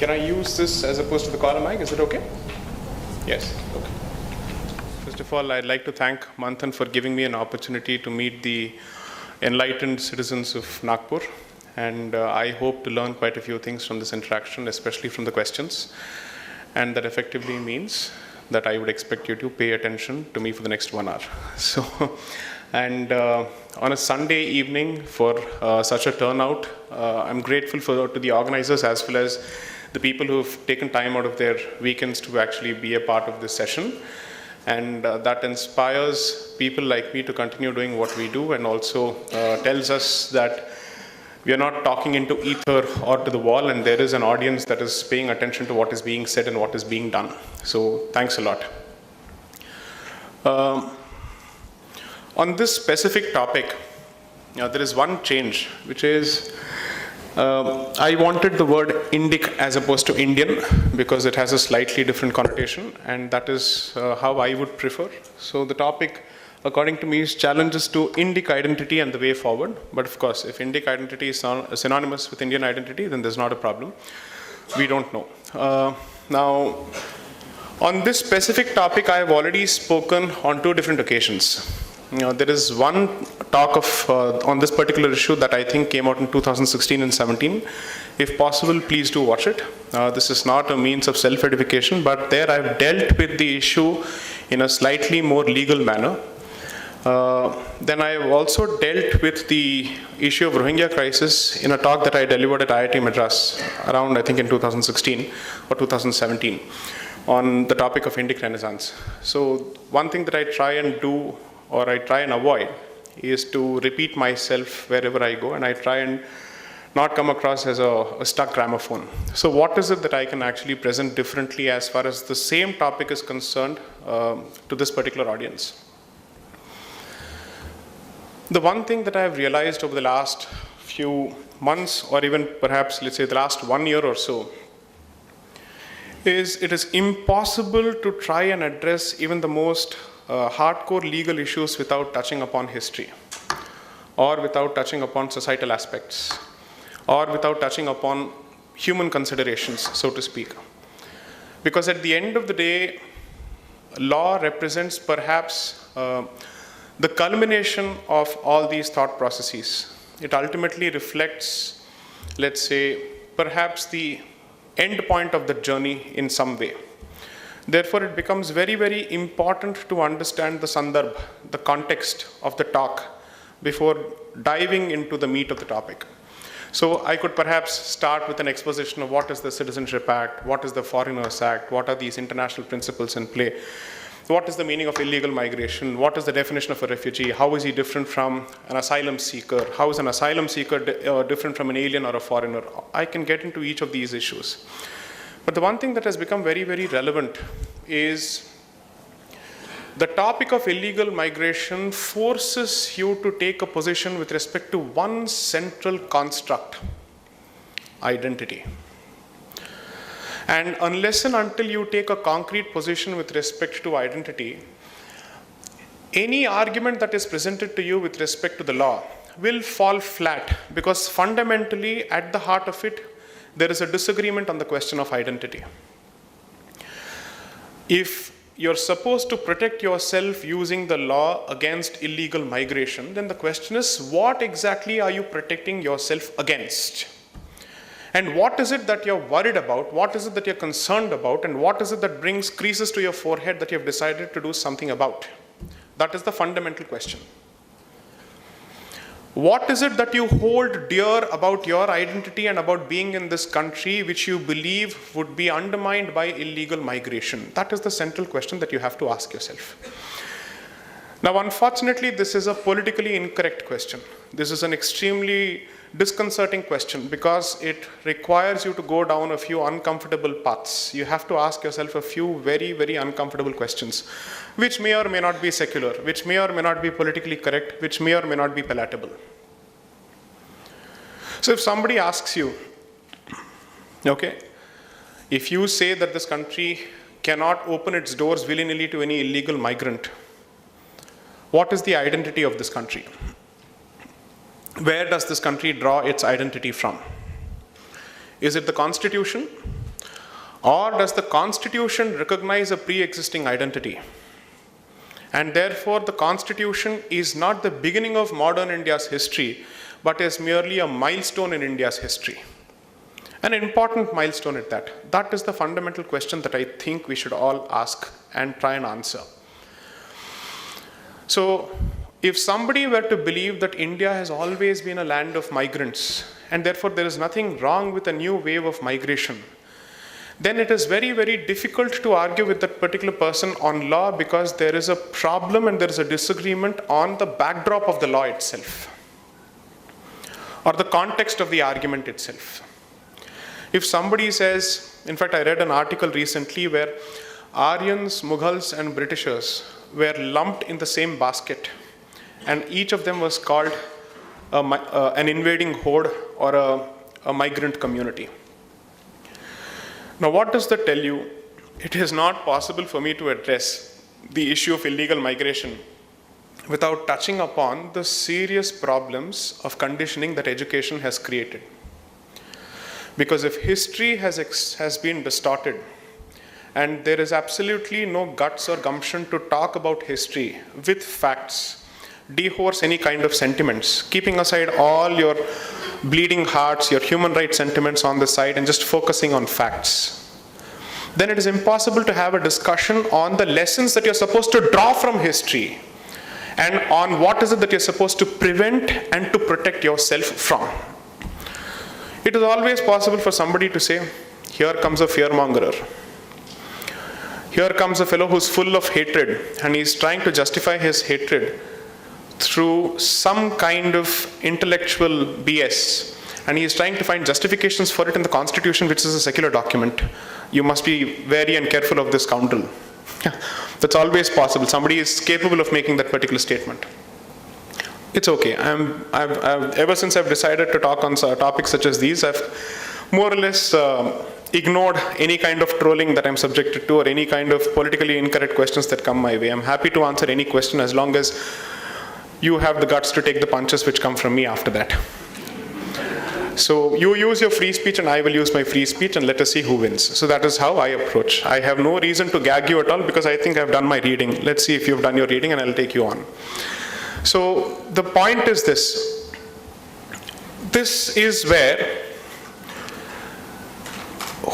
Can I use this as opposed to the caller mic? Is it okay? Yes. Okay. First of all, I'd like to thank Manthan for giving me an opportunity to meet the enlightened citizens of Nagpur. And I hope to learn quite a few things from this interaction, especially from the questions. And that effectively means that I would expect you to pay attention to me for the next 1 hour. So, and on a Sunday evening for such a turnout, I'm grateful to the organizers as well as the people who've taken time out of their weekends to actually be a part of this session. And that inspires people like me to continue doing what we do, and also tells us that we are not talking into ether or to the wall, and there is an audience that is paying attention to what is being said and what is being done. So thanks a lot. On this specific topic, there is one change, which is I wanted the word Indic as opposed to Indian because it has a slightly different connotation, and that is how I would prefer. So the topic, according to me, is challenges to Indic identity and the way forward. But of course, if Indic identity is synonymous with Indian identity, then there's not a problem. We don't know. Now, on this specific topic, I have already spoken on 2 different occasions. There is one talk on this particular issue that I think came out in 2016 and 17. If possible, please do watch it. This is not a means of self-edification, but there I've dealt with the issue in a slightly more legal manner. Then I have also dealt with the issue of Rohingya crisis in a talk that I delivered at IIT Madras around, I think, in 2016 or 2017 on the topic of Indic Renaissance. So one thing that I try and do, or I try and avoid, is to repeat myself wherever I go, and I try and not come across as a stuck gramophone. So what is it that I can actually present differently as far as the same topic is concerned to this particular audience? The one thing that I have realized over the last few months, or even perhaps, let's say, the last 1 year or so, is it is impossible to try and address even the most hardcore legal issues without touching upon history, or without touching upon societal aspects, or without touching upon human considerations, so to speak. Because at the end of the day, law represents perhaps the culmination of all these thought processes. It ultimately reflects, let's say, perhaps the end point of the journey in some way. Therefore, it becomes very, very important to understand the sandarbh, the context of the talk, before diving into the meat of the topic. So I could perhaps start with an exposition of what is the Citizenship Act, what is the Foreigners Act, what are these international principles in play, what is the meaning of illegal migration, what is the definition of a refugee, how is he different from an asylum seeker, how is an asylum seeker different from an alien or a foreigner. I can get into each of these issues. But the one thing that has become very, very relevant is the topic of illegal migration forces you to take a position with respect to one central construct: identity. And unless and until you take a concrete position with respect to identity, any argument that is presented to you with respect to the law will fall flat, because fundamentally at the heart of it, there is a disagreement on the question of identity. If you're supposed to protect yourself using the law against illegal migration, then the question is, what exactly are you protecting yourself against? And what is it that you're worried about? What is it that you're concerned about? And what is it that brings creases to your forehead that you've decided to do something about? That is the fundamental question. What is it that you hold dear about your identity and about being in this country which you believe would be undermined by illegal migration? That is the central question that you have to ask yourself. Now, unfortunately, this is a politically incorrect question. This is an extremely disconcerting question because it requires you to go down a few uncomfortable paths. You have to ask yourself a few very, very uncomfortable questions, which may or may not be secular, which may or may not be politically correct, which may or may not be palatable. So if somebody asks you, okay, if you say that this country cannot open its doors willy-nilly to any illegal migrant, what is the identity of this country? Where does this country draw its identity from? Is it the Constitution? Or does the Constitution recognize a pre-existing identity? And therefore, the Constitution is not the beginning of modern India's history, but is merely a milestone in India's history. An important milestone at that. That is the fundamental question that I think we should all ask and try and answer. So, if somebody were to believe that India has always been a land of migrants, and therefore there is nothing wrong with a new wave of migration, then it is very, very difficult to argue with that particular person on law, because there is a problem and there is a disagreement on the backdrop of the law itself, or the context of the argument itself. If somebody says, in fact, I read an article recently where Aryans, Mughals, and Britishers were lumped in the same basket, and each of them was called an invading horde or a migrant community. Now, what does that tell you? It is not possible for me to address the issue of illegal migration without touching upon the serious problems of conditioning that education has created. Because if history has been distorted, and there is absolutely no guts or gumption to talk about history with facts, dehorse any kind of sentiments, keeping aside all your bleeding hearts, your human rights sentiments on the side, and just focusing on facts, then it is impossible to have a discussion on the lessons that you're supposed to draw from history, and on what is it that you're supposed to prevent and to protect yourself from. It is always possible for somebody to say, here comes a fearmongerer. Here comes a fellow who's full of hatred, and he's trying to justify his hatred through some kind of intellectual BS. And he's trying to find justifications for it in the Constitution, which is a secular document. You must be wary and careful of this scoundrel. That's always possible. Somebody is capable of making that particular statement. It's okay. Ever since I've decided to talk on topics such as these, I've more or less ignored any kind of trolling that I'm subjected to, or any kind of politically incorrect questions that come my way. I'm happy to answer any question as long as you have the guts to take the punches which come from me after that. So you use your free speech and I will use my free speech, and let us see who wins. So that is how I approach. I have no reason to gag you at all, because I think I've done my reading. Let's see if you've done your reading, and I'll take you on. So the point is this. This is where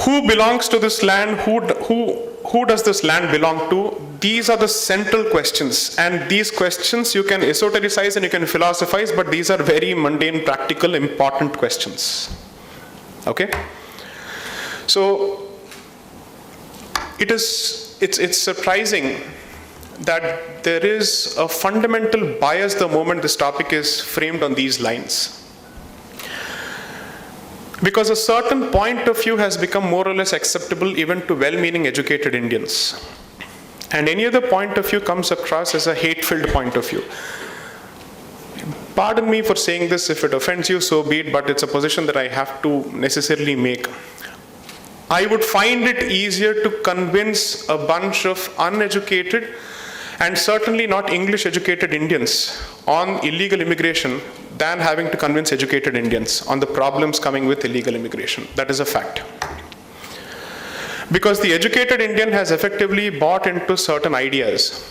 who belongs to this land, who does this land belong to? These are the central questions, and these questions you can esotericize and you can philosophize, but these are very mundane, practical, important questions. Okay? So it's surprising that there is a fundamental bias the moment this topic is framed on these lines. Because a certain point of view has become more or less acceptable even to well-meaning educated Indians. And any other point of view comes across as a hate-filled point of view. Pardon me for saying this, if it offends you, so be it, but it's a position that I have to necessarily make. I would find it easier to convince a bunch of uneducated and certainly not English-educated Indians on illegal immigration than having to convince educated Indians on the problems coming with illegal immigration. That is a fact. Because the educated Indian has effectively bought into certain ideas,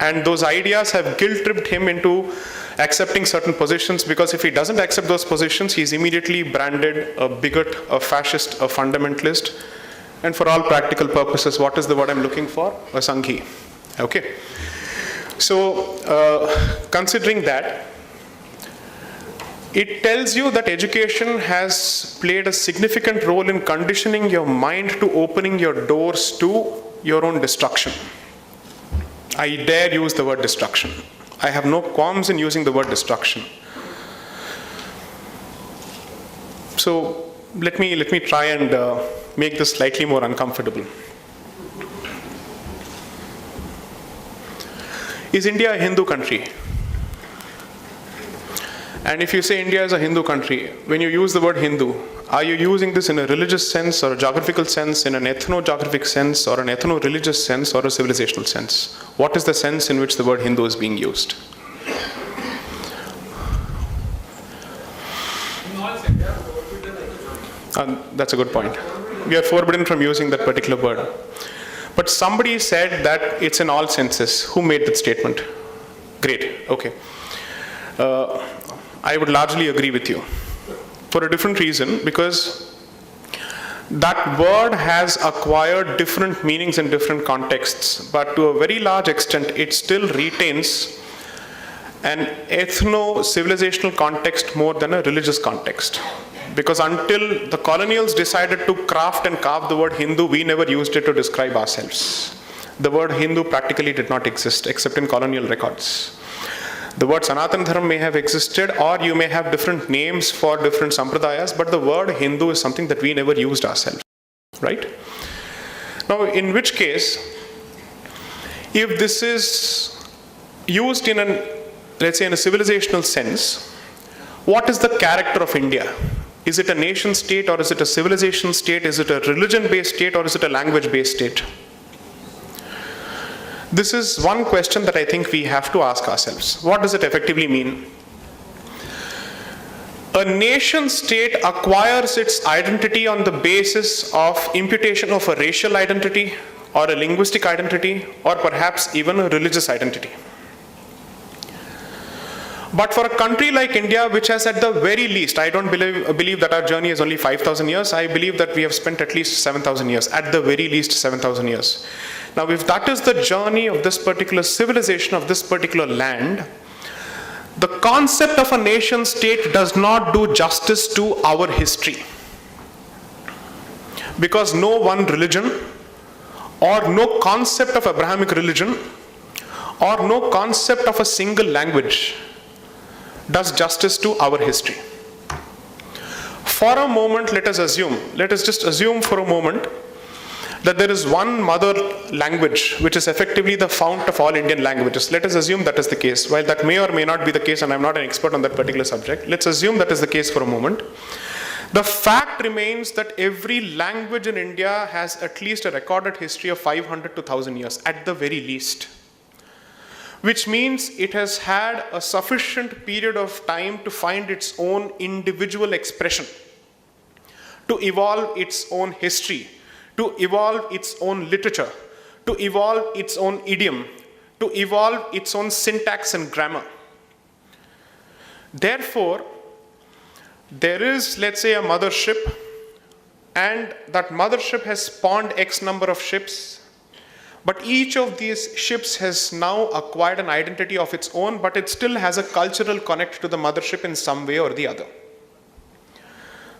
and those ideas have guilt-tripped him into accepting certain positions, because if he doesn't accept those positions, he's immediately branded a bigot, a fascist, a fundamentalist, and for all practical purposes, what is the word I'm looking for? A Sanghi. Okay. So, considering that, it tells you that education has played a significant role in conditioning your mind to opening your doors to your own destruction. I dare use the word destruction. I have no qualms in using the word destruction. So let me try and make this slightly more uncomfortable. Is India a Hindu country? And if you say India is a Hindu country, when you use the word Hindu, are you using this in a religious sense or a geographical sense, in an ethno-geographic sense, or an ethno-religious sense, or a civilizational sense? What is the sense in which the word Hindu is being used? That's a good point. we are forbidden from using that particular word. But somebody said that it's in all senses. Who made that statement? Great, okay. I would largely agree with you for a different reason, because that word has acquired different meanings in different contexts, but to a very large extent, it still retains an ethno-civilizational context more than a religious context. Because until the colonials decided to craft and carve the word Hindu, we never used it to describe ourselves. The word Hindu practically did not exist except in colonial records. The word Sanatana Dharma may have existed, or you may have different names for different sampradayas, but the word Hindu is something that we never used ourselves, right? Now, in which case, if this is used in let's say in a civilizational sense, what is the character of India? Is it a nation state, or is it a civilization state? Is it a religion-based state, or is it a language-based state? This is one question that I think we have to ask ourselves. What does it effectively mean? A nation state acquires its identity on the basis of imputation of a racial identity, or a linguistic identity, or perhaps even a religious identity. But for a country like India, which has at the very least, I don't believe that our journey is only 5,000 years, I believe that we have spent at least 7,000 years, at the very least 7,000 years. Now, if that is the journey of this particular civilization, of this particular land, the concept of a nation state does not do justice to our history. Because no one religion, or no concept of Abrahamic religion, or no concept of a single language does justice to our history. For a moment, let us just assume for a moment that there is one mother language which is effectively the fount of all Indian languages. Let us assume that is the case. While that may or may not be the case, and I'm not an expert on that particular subject, let's assume that is the case for a moment. The fact remains that every language in India has at least a recorded history of 500 to 1,000 years, at the very least. Which means it has had a sufficient period of time to find its own individual expression, to evolve its own history, to evolve its own literature, to evolve its own idiom, to evolve its own syntax and grammar. Therefore, there is, let's say, a mothership, and that mothership has spawned X number of ships, but each of these ships has now acquired an identity of its own, but it still has a cultural connect to the mothership in some way or the other.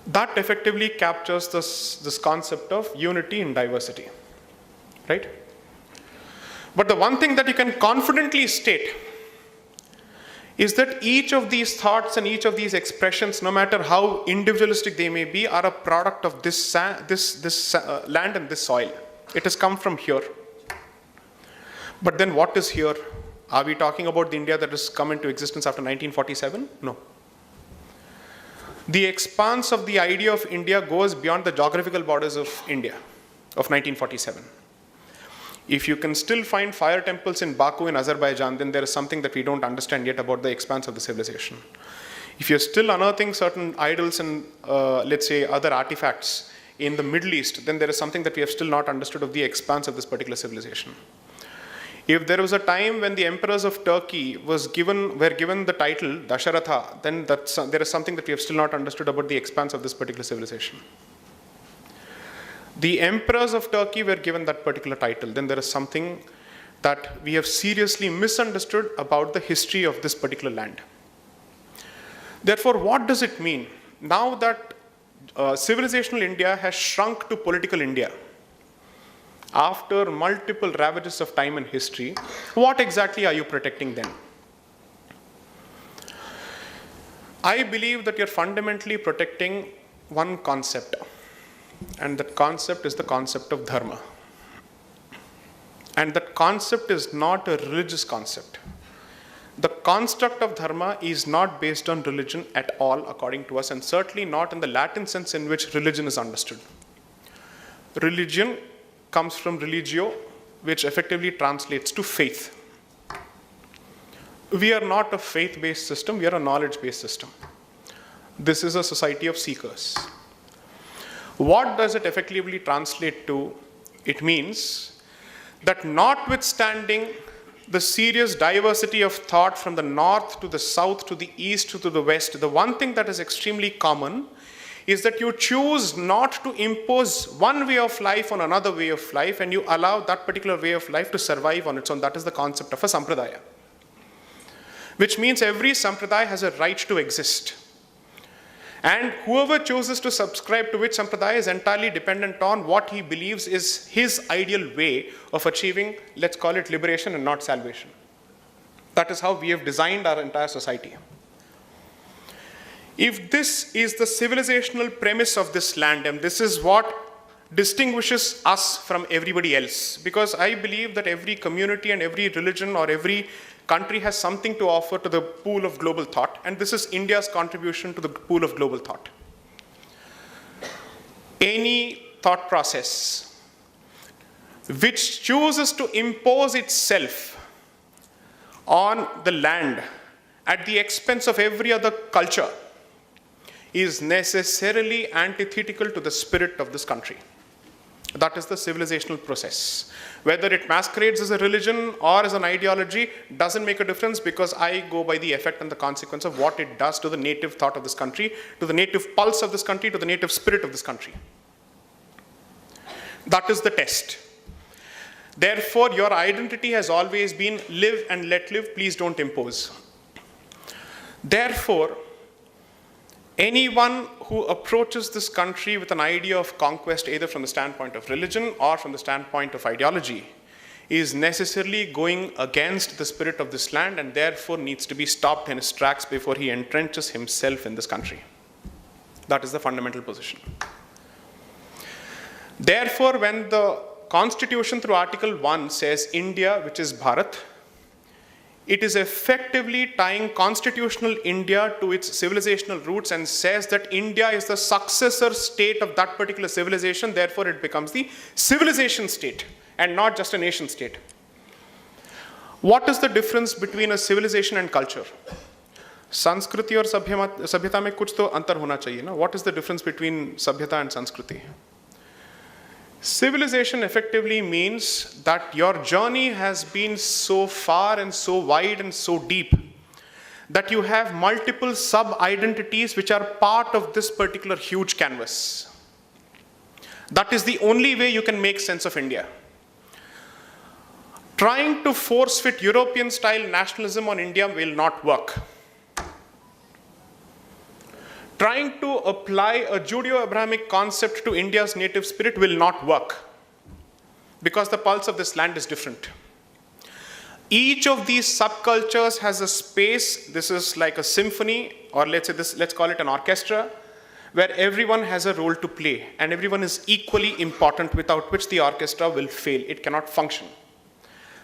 That effectively captures this concept of unity in diversity, right? But the one thing that you can confidently state is that each of these thoughts and each of these expressions, no matter how individualistic they may be, are a product of this land and this soil. It has come from here. But then what is here? Are we talking about the India that has come into existence after 1947? No. The expanse of the idea of India goes beyond the geographical borders of India of 1947. If you can still find fire temples in Baku in Azerbaijan, then there is something that we don't understand yet about the expanse of the civilization. If you're still unearthing certain idols and let's say other artifacts in the Middle East, then there is something that we have still not understood of the expanse of this particular civilization. If there was a time when the emperors of Turkey were given the title Dasharatha, then there is something that we have still not understood about the expanse of this particular civilization. The emperors of Turkey were given that particular title, then there is something that we have seriously misunderstood about the history of this particular land. Therefore, what does it mean? Now that civilizational India has shrunk to political India, after multiple ravages of time and history, what exactly are you protecting then? I believe that you're fundamentally protecting one concept, and that concept is the concept of dharma. And that concept is not a religious concept. The construct of dharma is not based on religion at all, according to us, and certainly not in the Latin sense in which religion is understood. Religion comes from religio, which effectively translates to faith. We are not a faith-based system, we are a knowledge-based system. This is a society of seekers. What does it effectively translate to? It means that notwithstanding the serious diversity of thought from the north to the south to the east to the west, the one thing that is extremely common is that you choose not to impose one way of life on another way of life, and you allow that particular way of life to survive on its own. That is the concept of a sampradaya. Which means every sampradaya has a right to exist. And whoever chooses to subscribe to which sampradaya is entirely dependent on what he believes is his ideal way of achieving, let's call it liberation and not salvation. That is how we have designed our entire society. If this is the civilizational premise of this land, and this is what distinguishes us from everybody else, because I believe that every community and every religion or every country has something to offer to the pool of global thought, and this is India's contribution to the pool of global thought. Any thought process which chooses to impose itself on the land at the expense of every other culture is necessarily antithetical to the spirit of this country. That is the civilizational process. Whether it masquerades as a religion or as an ideology doesn't make a difference, because I go by the effect and the consequence of what it does to the native thought of this country, to the native pulse of this country, to the native spirit of this country. That is the test. Therefore, your identity has always been live and let live, please don't impose. Therefore, anyone who approaches this country with an idea of conquest, either from the standpoint of religion or from the standpoint of ideology, is necessarily going against the spirit of this land, and therefore needs to be stopped in his tracks before he entrenches himself in this country. That is the fundamental position. Therefore, when the Constitution through Article 1 says India, which is Bharat, it is effectively tying constitutional India to its civilizational roots and says that India is the successor state of that particular civilization. Therefore, it becomes the civilization state and not just a nation state. What is the difference between a civilization and culture? Sanskriti और सभ्यता में कुछ तो अंतर होना चाहिए ना? What is the difference between sabhyata and Sanskriti? Civilization effectively means that your journey has been so far and so wide and so deep that you have multiple sub-identities which are part of this particular huge canvas. That is the only way you can make sense of India. Trying to force-fit European-style nationalism on India will not work. Trying to apply a Judeo-Abrahamic concept to India's native spirit will not work, because the pulse of this land is different. Each of these subcultures has a space. This is like a symphony, or let's call it an orchestra, where everyone has a role to play and everyone is equally important, without which the orchestra will fail. It cannot function.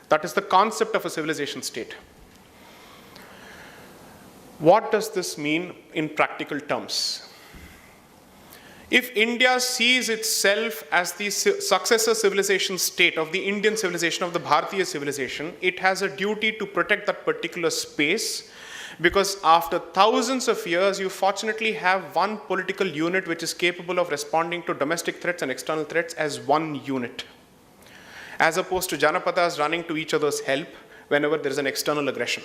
That is the concept of a civilization state. What does this mean in practical terms? If India sees itself as the successor civilization state of the Indian civilization, of the Bharatiya civilization, it has a duty to protect that particular space, because after thousands of years, you fortunately have one political unit which is capable of responding to domestic threats and external threats as one unit, as opposed to Janapadas running to each other's help whenever there is an external aggression.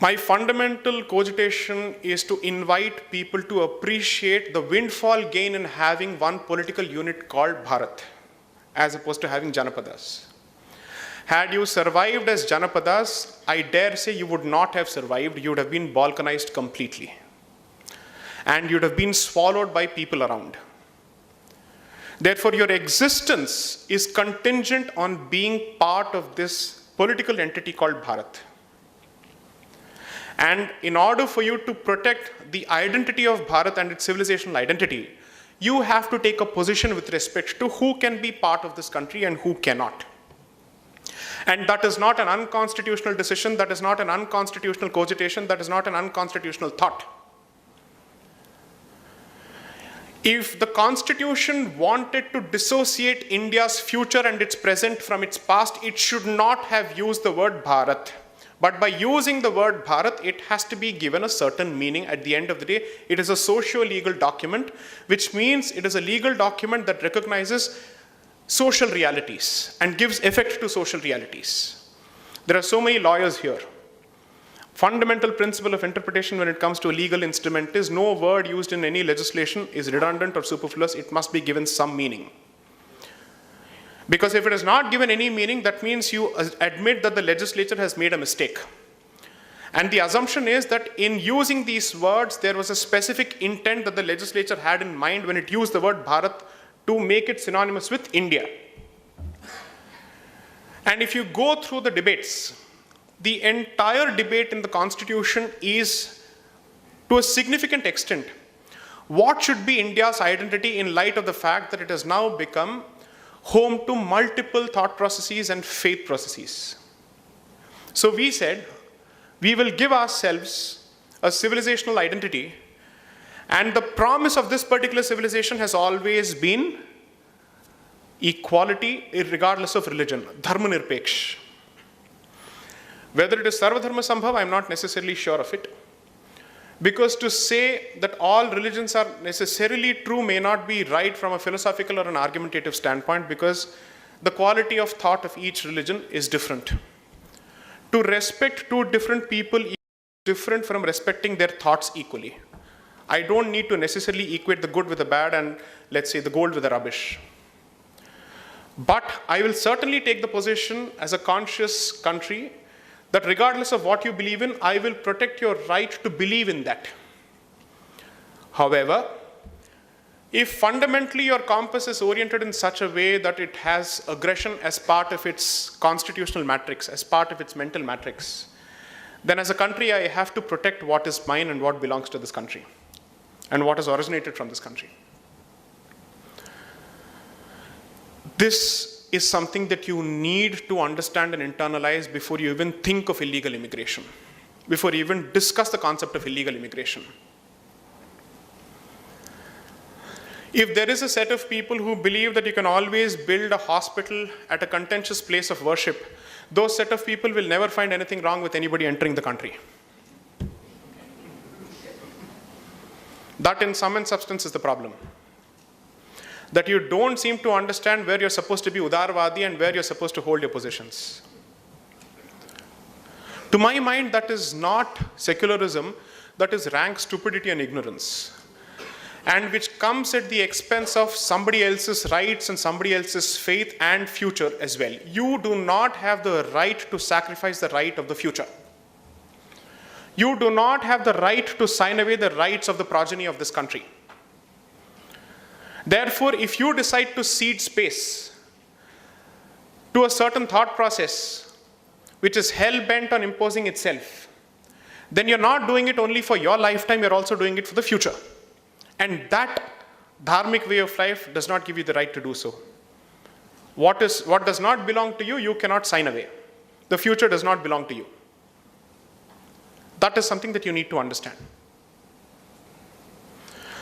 My fundamental cogitation is to invite people to appreciate the windfall gain in having one political unit called Bharat, as opposed to having Janapadas. Had you survived as Janapadas, I dare say you would not have survived. You would have been balkanized completely. And you'd have been swallowed by people around. Therefore, your existence is contingent on being part of this political entity called Bharat. And in order for you to protect the identity of Bharat and its civilizational identity, you have to take a position with respect to who can be part of this country and who cannot. And that is not an unconstitutional decision, that is not an unconstitutional cogitation, that is not an unconstitutional thought. If the Constitution wanted to dissociate India's future and its present from its past, it should not have used the word Bharat. But by using the word Bharat, it has to be given a certain meaning. At the end of the day, it is a socio-legal document, which means it is a legal document that recognizes social realities and gives effect to social realities. There are so many lawyers here. Fundamental principle of interpretation when it comes to a legal instrument is no word used in any legislation is redundant or superfluous. It must be given some meaning. Because if it is not given any meaning, that means you admit that the legislature has made a mistake. And the assumption is that in using these words, there was a specific intent that the legislature had in mind when it used the word Bharat to make it synonymous with India. And if you go through the debates, the entire debate in the Constitution is, to a significant extent, what should be India's identity in light of the fact that it has now become home to multiple thought processes and faith processes. So we said, we will give ourselves a civilizational identity, and the promise of this particular civilization has always been equality regardless of religion, dharma nirpeksh. Whether it is Sarva Dharma Sambhav, I'm not necessarily sure of it. Because to say that all religions are necessarily true may not be right from a philosophical or an argumentative standpoint, because the quality of thought of each religion is different. To respect two different people is different from respecting their thoughts equally. I don't need to necessarily equate the good with the bad and, let's say, the gold with the rubbish. But I will certainly take the position as a conscious country that regardless of what you believe in, I will protect your right to believe in that. However, if fundamentally your compass is oriented in such a way that it has aggression as part of its constitutional matrix, as part of its mental matrix, then as a country I have to protect what is mine and what belongs to this country, and what has originated from this country. This is something that you need to understand and internalize before you even think of illegal immigration, before you even discuss the concept of illegal immigration. If there is a set of people who believe that you can always build a hospital at a contentious place of worship, those set of people will never find anything wrong with anybody entering the country. That in sum and substance is the problem. That you don't seem to understand where you're supposed to be Udarvadi and where you're supposed to hold your positions. To my mind, that is not secularism, that is rank stupidity and ignorance, and which comes at the expense of somebody else's rights and somebody else's faith and future as well. You do not have the right to sacrifice the right of the future. You do not have the right to sign away the rights of the progeny of this country. Therefore, if you decide to cede space to a certain thought process which is hell-bent on imposing itself, then you're not doing it only for your lifetime, you're also doing it for the future. And that dharmic way of life does not give you the right to do so. What does not belong to you, you cannot sign away. The future does not belong to you. That is something that you need to understand.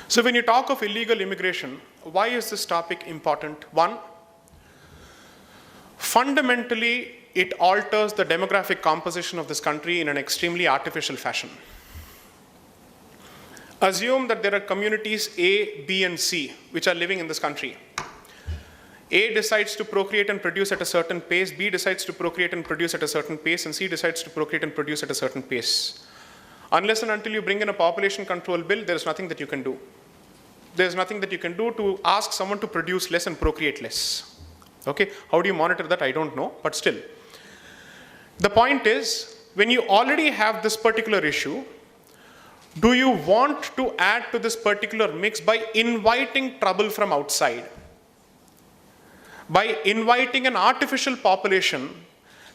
So when you talk of illegal immigration, why is this topic important? One, fundamentally, it alters the demographic composition of this country in an extremely artificial fashion. Assume that there are communities A, B, and C which are living in this country. A decides to procreate and produce at a certain pace, B decides to procreate and produce at a certain pace, and C decides to procreate and produce at a certain pace. Unless and until you bring in a population control bill, there is nothing that you can do. There is nothing that you can do to ask someone to produce less and procreate less. Okay, how do you monitor that? I don't know, but still. The point is, when you already have this particular issue, do you want to add to this particular mix by inviting trouble from outside? By inviting an artificial population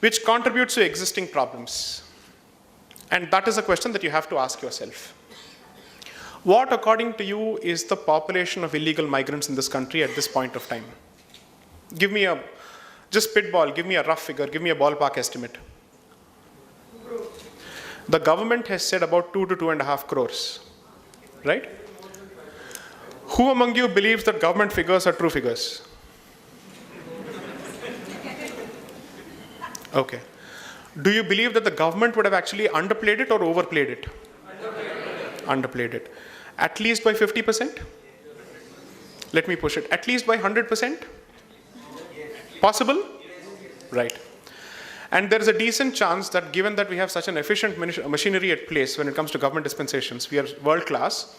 which contributes to existing problems? And that is a question that you have to ask yourself. What, according to you, is the population of illegal migrants in this country at this point of time? Give me a, just spitball, give me a rough figure, give me a ballpark estimate. The government has said about 2 to 2.5 crores, right? Who among you believes that government figures are true figures? Okay. Do you believe that the government would have actually underplayed it or overplayed it? Underplayed it. At least by 50%? Let me push it. At least by 100%? Possible? Right. And there is a decent chance that given that we have such an efficient machinery at place when it comes to government dispensations, we are world class,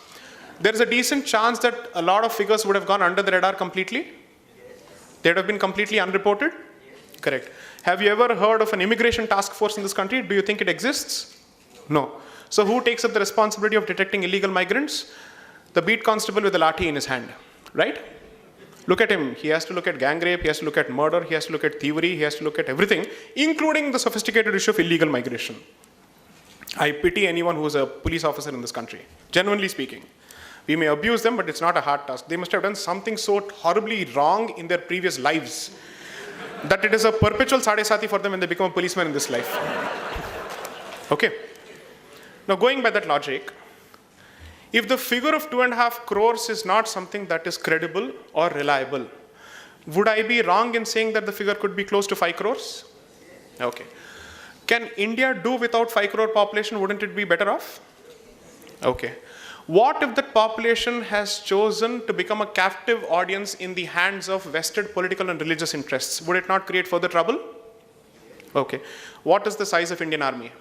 there is a decent chance that a lot of figures would have gone under the radar completely. They would have been completely unreported. Correct. Have you ever heard of an immigration task force in this country? Do you think it exists? No. So who takes up the responsibility of detecting illegal migrants? The beat constable with a lathi in his hand, right? Look at him. He has to look at gang rape, he has to look at murder, he has to look at thievery, he has to look at everything, including the sophisticated issue of illegal migration. I pity anyone who is a police officer in this country, genuinely speaking. We may abuse them, but it's not a hard task. They must have done something so horribly wrong in their previous lives that it is a perpetual sadesati for them when they become a policeman in this life. Okay. Now going by that logic, if the figure of 2.5 crores is not something that is credible or reliable, would I be wrong in saying that the figure could be close to 5 crores? Okay. Can India do without 5 crore population? Wouldn't it be better off? Okay. What if that population has chosen to become a captive audience in the hands of vested political and religious interests? Would it not create further trouble? Okay. What is the size of Indian army?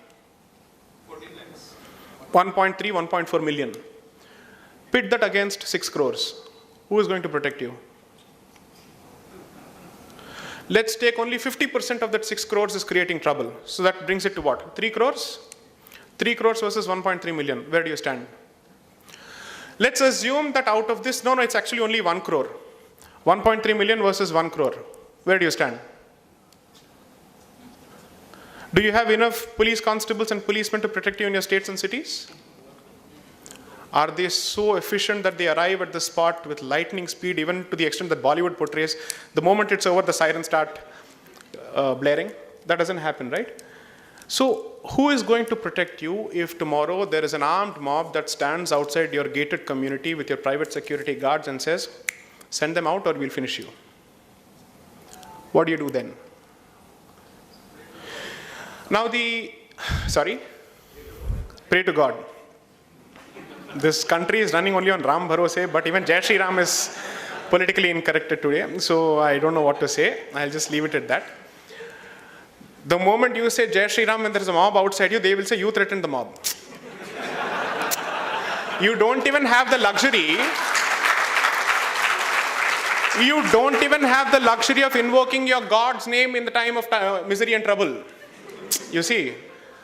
14 lakhs. 1.3, 1.4 million. Pit that against 6 crores. Who is going to protect you? Let's take only 50% of that 6 crores is creating trouble. So that brings it to what? 3 crores? 3 crores versus 1.3 million. Where do you stand? Let's assume that out of this, no, it's actually only 1 crore. 1.3 million versus 1 crore. Where do you stand? Do you have enough police constables and policemen to protect you in your states and cities? Are they so efficient that they arrive at the spot with lightning speed, even to the extent that Bollywood portrays? The moment it's over, the sirens start blaring. That doesn't happen, right? So who is going to protect you if tomorrow there is an armed mob that stands outside your gated community with your private security guards and says, send them out or we'll finish you? What do you do then? Now pray to God. This country is running only on Ram Bharose, but even Jai Shri Ram is politically incorrect today. So I don't know what to say. I'll just leave it at that. The moment you say Jai Shri Ram and there is a mob outside you, they will say you threatened the mob. You don't even have the luxury. You don't even have the luxury of invoking your God's name in the time of misery and trouble. You see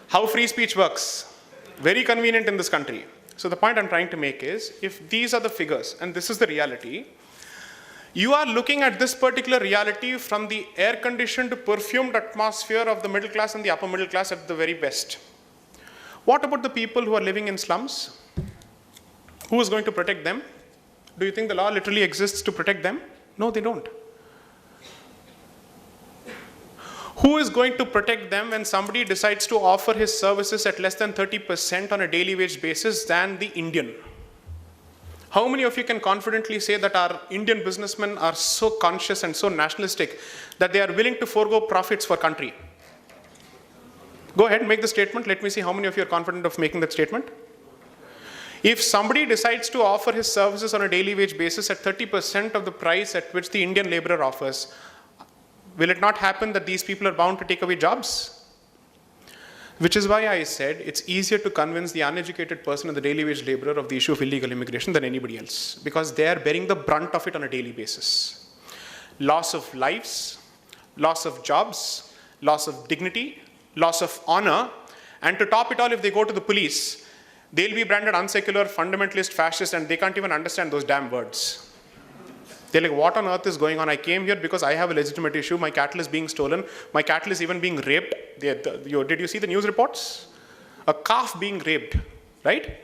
how free speech works. Very convenient in this country. So the point I'm trying to make is, if these are the figures and this is the reality, you are looking at this particular reality from the air-conditioned, perfumed atmosphere of the middle class and the upper middle class at the very best. What about the people who are living in slums? Who is going to protect them? Do you think the law literally exists to protect them? No, they don't. Who is going to protect them when somebody decides to offer his services at less than 30% on a daily wage basis than the Indian? How many of you can confidently say that our Indian businessmen are so conscious and so nationalistic that they are willing to forego profits for country? Go ahead, make the statement. Let me see how many of you are confident of making that statement. If somebody decides to offer his services on a daily wage basis at 30% of the price at which the Indian laborer offers, will it not happen that these people are bound to take away jobs? Which is why I said it's easier to convince the uneducated person and the daily wage laborer of the issue of illegal immigration than anybody else, because they are bearing the brunt of it on a daily basis. Loss of lives, loss of jobs, loss of dignity, loss of honor, and to top it all, if they go to the police, they'll be branded unsecular, fundamentalist, fascist, and they can't even understand those damn words. They're like, what on earth is going on? I came here because I have a legitimate issue. My cattle is being stolen. My cattle is even being raped. Did you see the news reports? A calf being raped, right?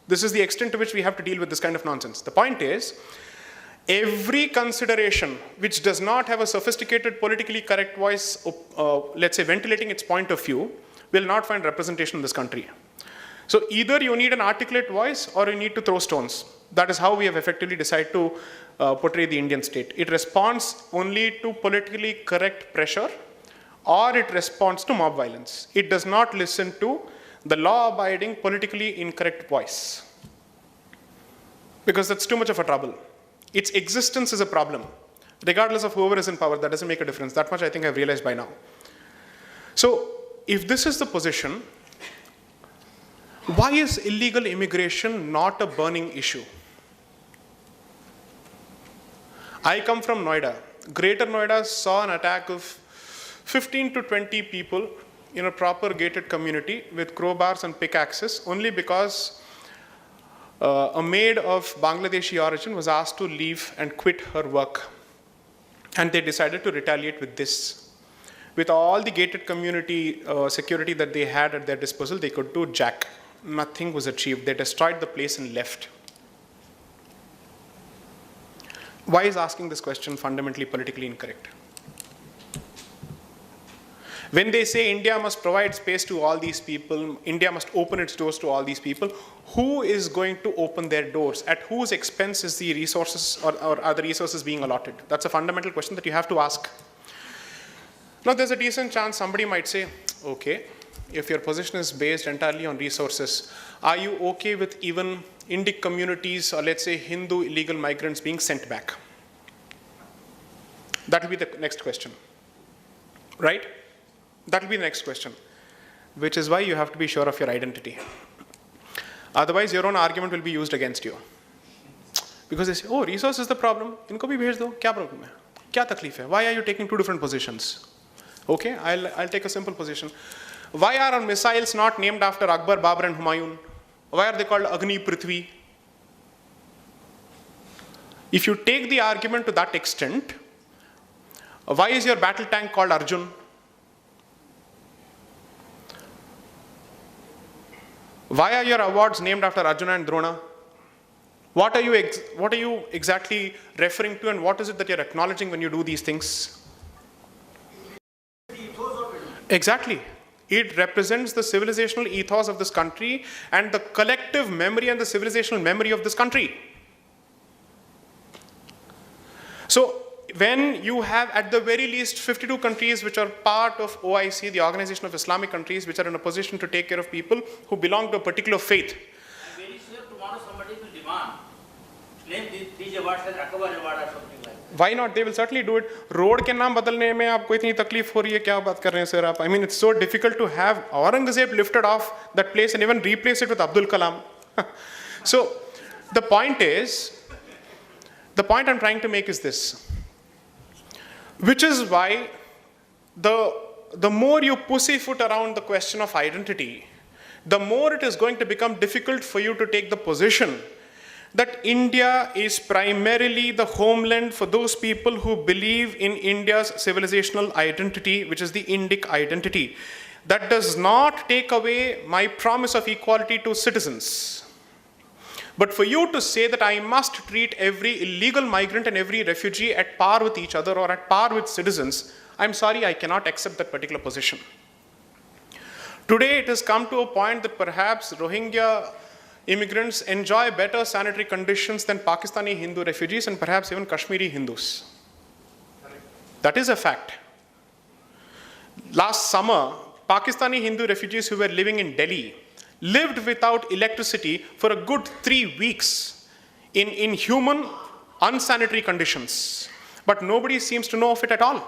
This is the extent to which we have to deal with this kind of nonsense. The point is, every consideration which does not have a sophisticated, politically correct voice, let's say ventilating its point of view, will not find representation in this country. So either you need an articulate voice or you need to throw stones. That is how we have effectively decided to portray the Indian state. It responds only to politically correct pressure or it responds to mob violence. It does not listen to the law-abiding, politically incorrect voice. Because that's too much of a trouble. Its existence is a problem. Regardless of whoever is in power, that doesn't make a difference. That much I think I've realized by now. So, if this is the position, why is illegal immigration not a burning issue? I come from Noida. Greater Noida saw an attack of 15 to 20 people in a proper gated community with crowbars and pickaxes only because a maid of Bangladeshi origin was asked to leave and quit her work. And they decided to retaliate with this. With all the gated community security that they had at their disposal, they could do jack. Nothing was achieved. They destroyed the place and left. Why is asking this question fundamentally politically incorrect? When they say India must provide space to all these people, India must open its doors to all these people, who is going to open their doors? At whose expense is the resources or are the resources being allotted? That's a fundamental question that you have to ask. Now, there's a decent chance somebody might say, okay, if your position is based entirely on resources, are you okay with even Indic communities or let's say Hindu illegal migrants being sent back? That will be the next question, right? That will be the next question, which is why you have to be sure of your identity. Otherwise, your own argument will be used against you. Because they say, oh, resource is the problem. Inko bhi bhej do. Kya problem hai? Kya takleef hai? Why are you taking two different positions? Okay, I'll take a simple position. Why are our missiles not named after Akbar, Babur and Humayun? Why are they called Agni, Prithvi? If you take the argument to that extent, why is your battle tank called Arjun? Why are your awards named after Arjuna and Drona? What are you exactly referring to, and what is it that you're acknowledging when you do these things? Exactly. It represents the civilizational ethos of this country and the collective memory and the civilizational memory of this country. So, when you have at the very least 52 countries which are part of OIC, the Organization of Islamic Countries, which are in a position to take care of people who belong to a particular faith. I'm very sure tomorrow somebody will demand, name these awards as Akbar award or something like that. Why not? They will certainly do it. Road के नाम बदलने में आपको इतनी तकलीफ हो रही है, क्या बात कर रहे हैं sir आप? I mean, it's so difficult to have Aurangzeb lifted off that place and even replace it with Abdul Kalam. So, the point I'm trying to make is this. Which is why the more you pussyfoot around the question of identity, the more it is going to become difficult for you to take the position that India is primarily the homeland for those people who believe in India's civilizational identity, which is the Indic identity. That does not take away my promise of equality to citizens. But for you to say that I must treat every illegal migrant and every refugee at par with each other or at par with citizens, I'm sorry, I cannot accept that particular position. Today, it has come to a point that perhaps Rohingya immigrants enjoy better sanitary conditions than Pakistani Hindu refugees and perhaps even Kashmiri Hindus. That is a fact. Last summer, Pakistani Hindu refugees who were living in Delhi lived without electricity for a good 3 weeks in inhuman, unsanitary conditions. But nobody seems to know of it at all.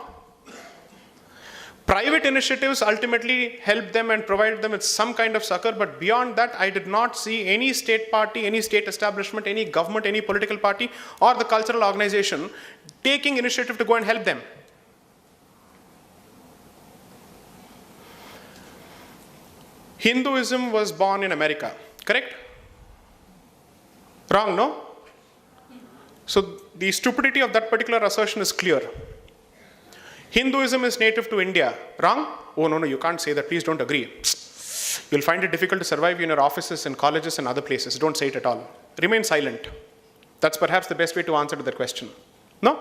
Private initiatives ultimately help them and provide them with some kind of succor, but beyond that, I did not see any state party, any state establishment, any government, any political party, or the cultural organization taking initiative to go and help them. Hinduism was born in America, correct? Wrong, no? So the stupidity of that particular assertion is clear. Hinduism is native to India, wrong? Oh, no, you can't say that, please don't agree. You'll find it difficult to survive in your offices and colleges and other places. Don't say it at all. Remain silent. That's perhaps the best way to answer to that question. No?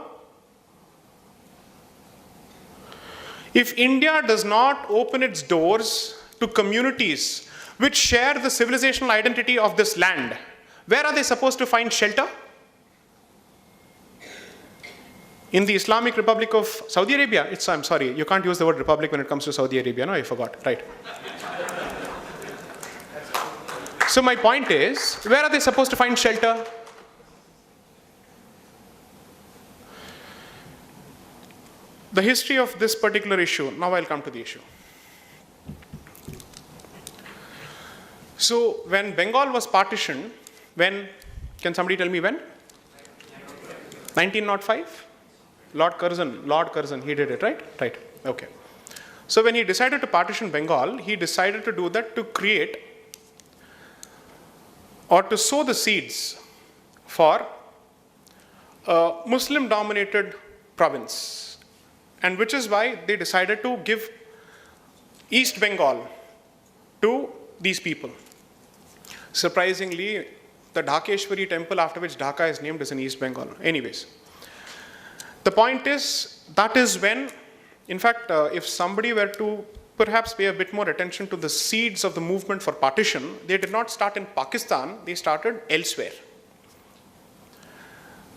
If India does not open its doors to communities which share the civilizational identity of this land, where are they supposed to find shelter? In the Islamic Republic of Saudi Arabia, I'm sorry, you can't use the word republic when it comes to Saudi Arabia. No, I forgot. Right. So my point is, where are they supposed to find shelter? The history of this particular issue, now I'll come to the issue. So when Bengal was partitioned, can somebody tell me when? 1905? Lord Curzon, he did it, right? Right, okay. So when he decided to partition Bengal, he decided to do that to create or to sow the seeds for a Muslim-dominated province. And which is why they decided to give East Bengal to these people. Surprisingly, the Dhakeshwari temple after which Dhaka is named is in East Bengal. Anyways, the point is, that is when, in fact, if somebody were to perhaps pay a bit more attention to the seeds of the movement for partition, they did not start in Pakistan, they started elsewhere.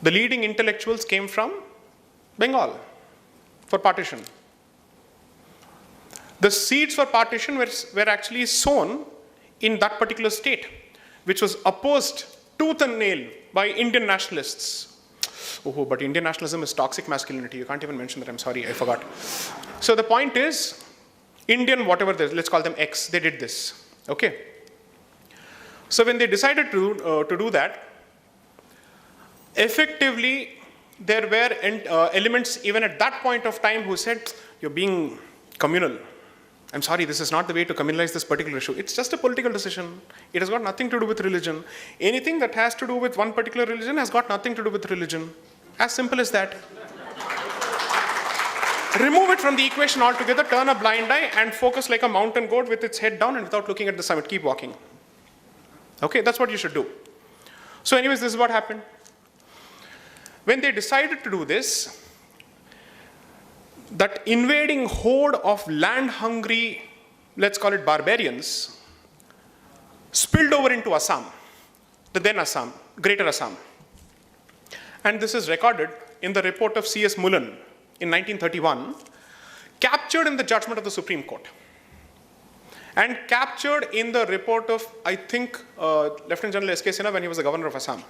The leading intellectuals came from Bengal for partition. The seeds for partition were actually sown in that particular state, which was opposed tooth and nail by Indian nationalists. Oh, but Indian nationalism is toxic masculinity. You can't even mention that. I'm sorry, I forgot. So the point is, Indian whatever, let's call them X, they did this. Okay. So when they decided to do that, effectively, there were elements even at that point of time who said, you're being communal. I'm sorry, this is not the way to communalize this particular issue. It's just a political decision. It has got nothing to do with religion. Anything that has to do with one particular religion has got nothing to do with religion. As simple as that. Remove it from the equation altogether, turn a blind eye and focus like a mountain goat with its head down and without looking at the summit. Keep walking. Okay, that's what you should do. So anyways, this is what happened. When they decided to do this, that invading horde of land-hungry, let's call it barbarians, spilled over into Assam, the then Assam, Greater Assam. And this is recorded in the report of C.S. Mullen in 1931, captured in the judgment of the Supreme Court, and captured in the report of, I think, Lieutenant General S.K. Sinha when he was the governor of Assam.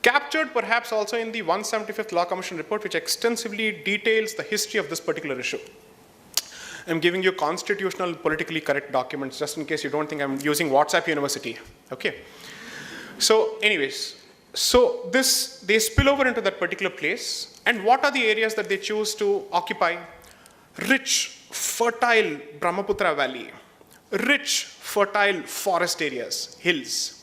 Captured perhaps also in the 175th Law Commission report, which extensively details the history of this particular issue. I'm giving you constitutional, politically correct documents, just in case you don't think I'm using WhatsApp University. Okay. So anyways, so they spill over into that particular place. And what are the areas that they choose to occupy? Rich, fertile Brahmaputra Valley, rich, fertile forest areas, hills.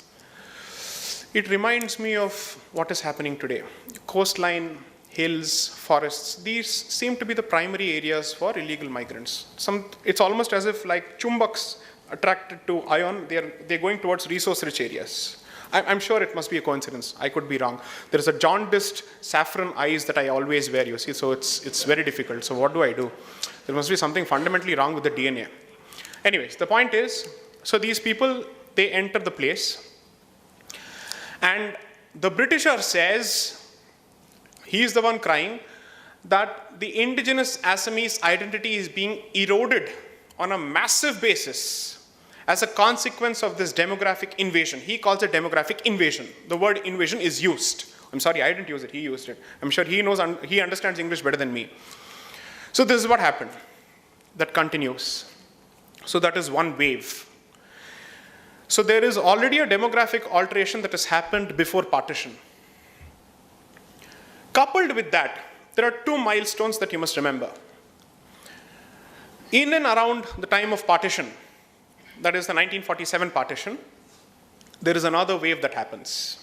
It reminds me of what is happening today. Coastline, hills, forests, these seem to be the primary areas for illegal migrants. It's almost as if like chumbaks attracted to iron, they're going towards resource-rich areas. I'm sure it must be a coincidence. I could be wrong. There is a jaundiced saffron eyes that I always wear, you see, so it's very difficult. So what do? There must be something fundamentally wrong with the DNA. Anyways, the point is, so these people, they enter the place, and the Britisher says, he's the one crying, that the indigenous Assamese identity is being eroded on a massive basis as a consequence of this demographic invasion. He calls it demographic invasion. The word invasion is used. I'm sorry, I didn't use it, he used it. I'm sure he knows, he understands English better than me. So this is what happened. That continues. So that is one wave. So there is already a demographic alteration that has happened before partition. Coupled with that, there are two milestones that you must remember. In and around the time of partition, that is the 1947 partition, there is another wave that happens.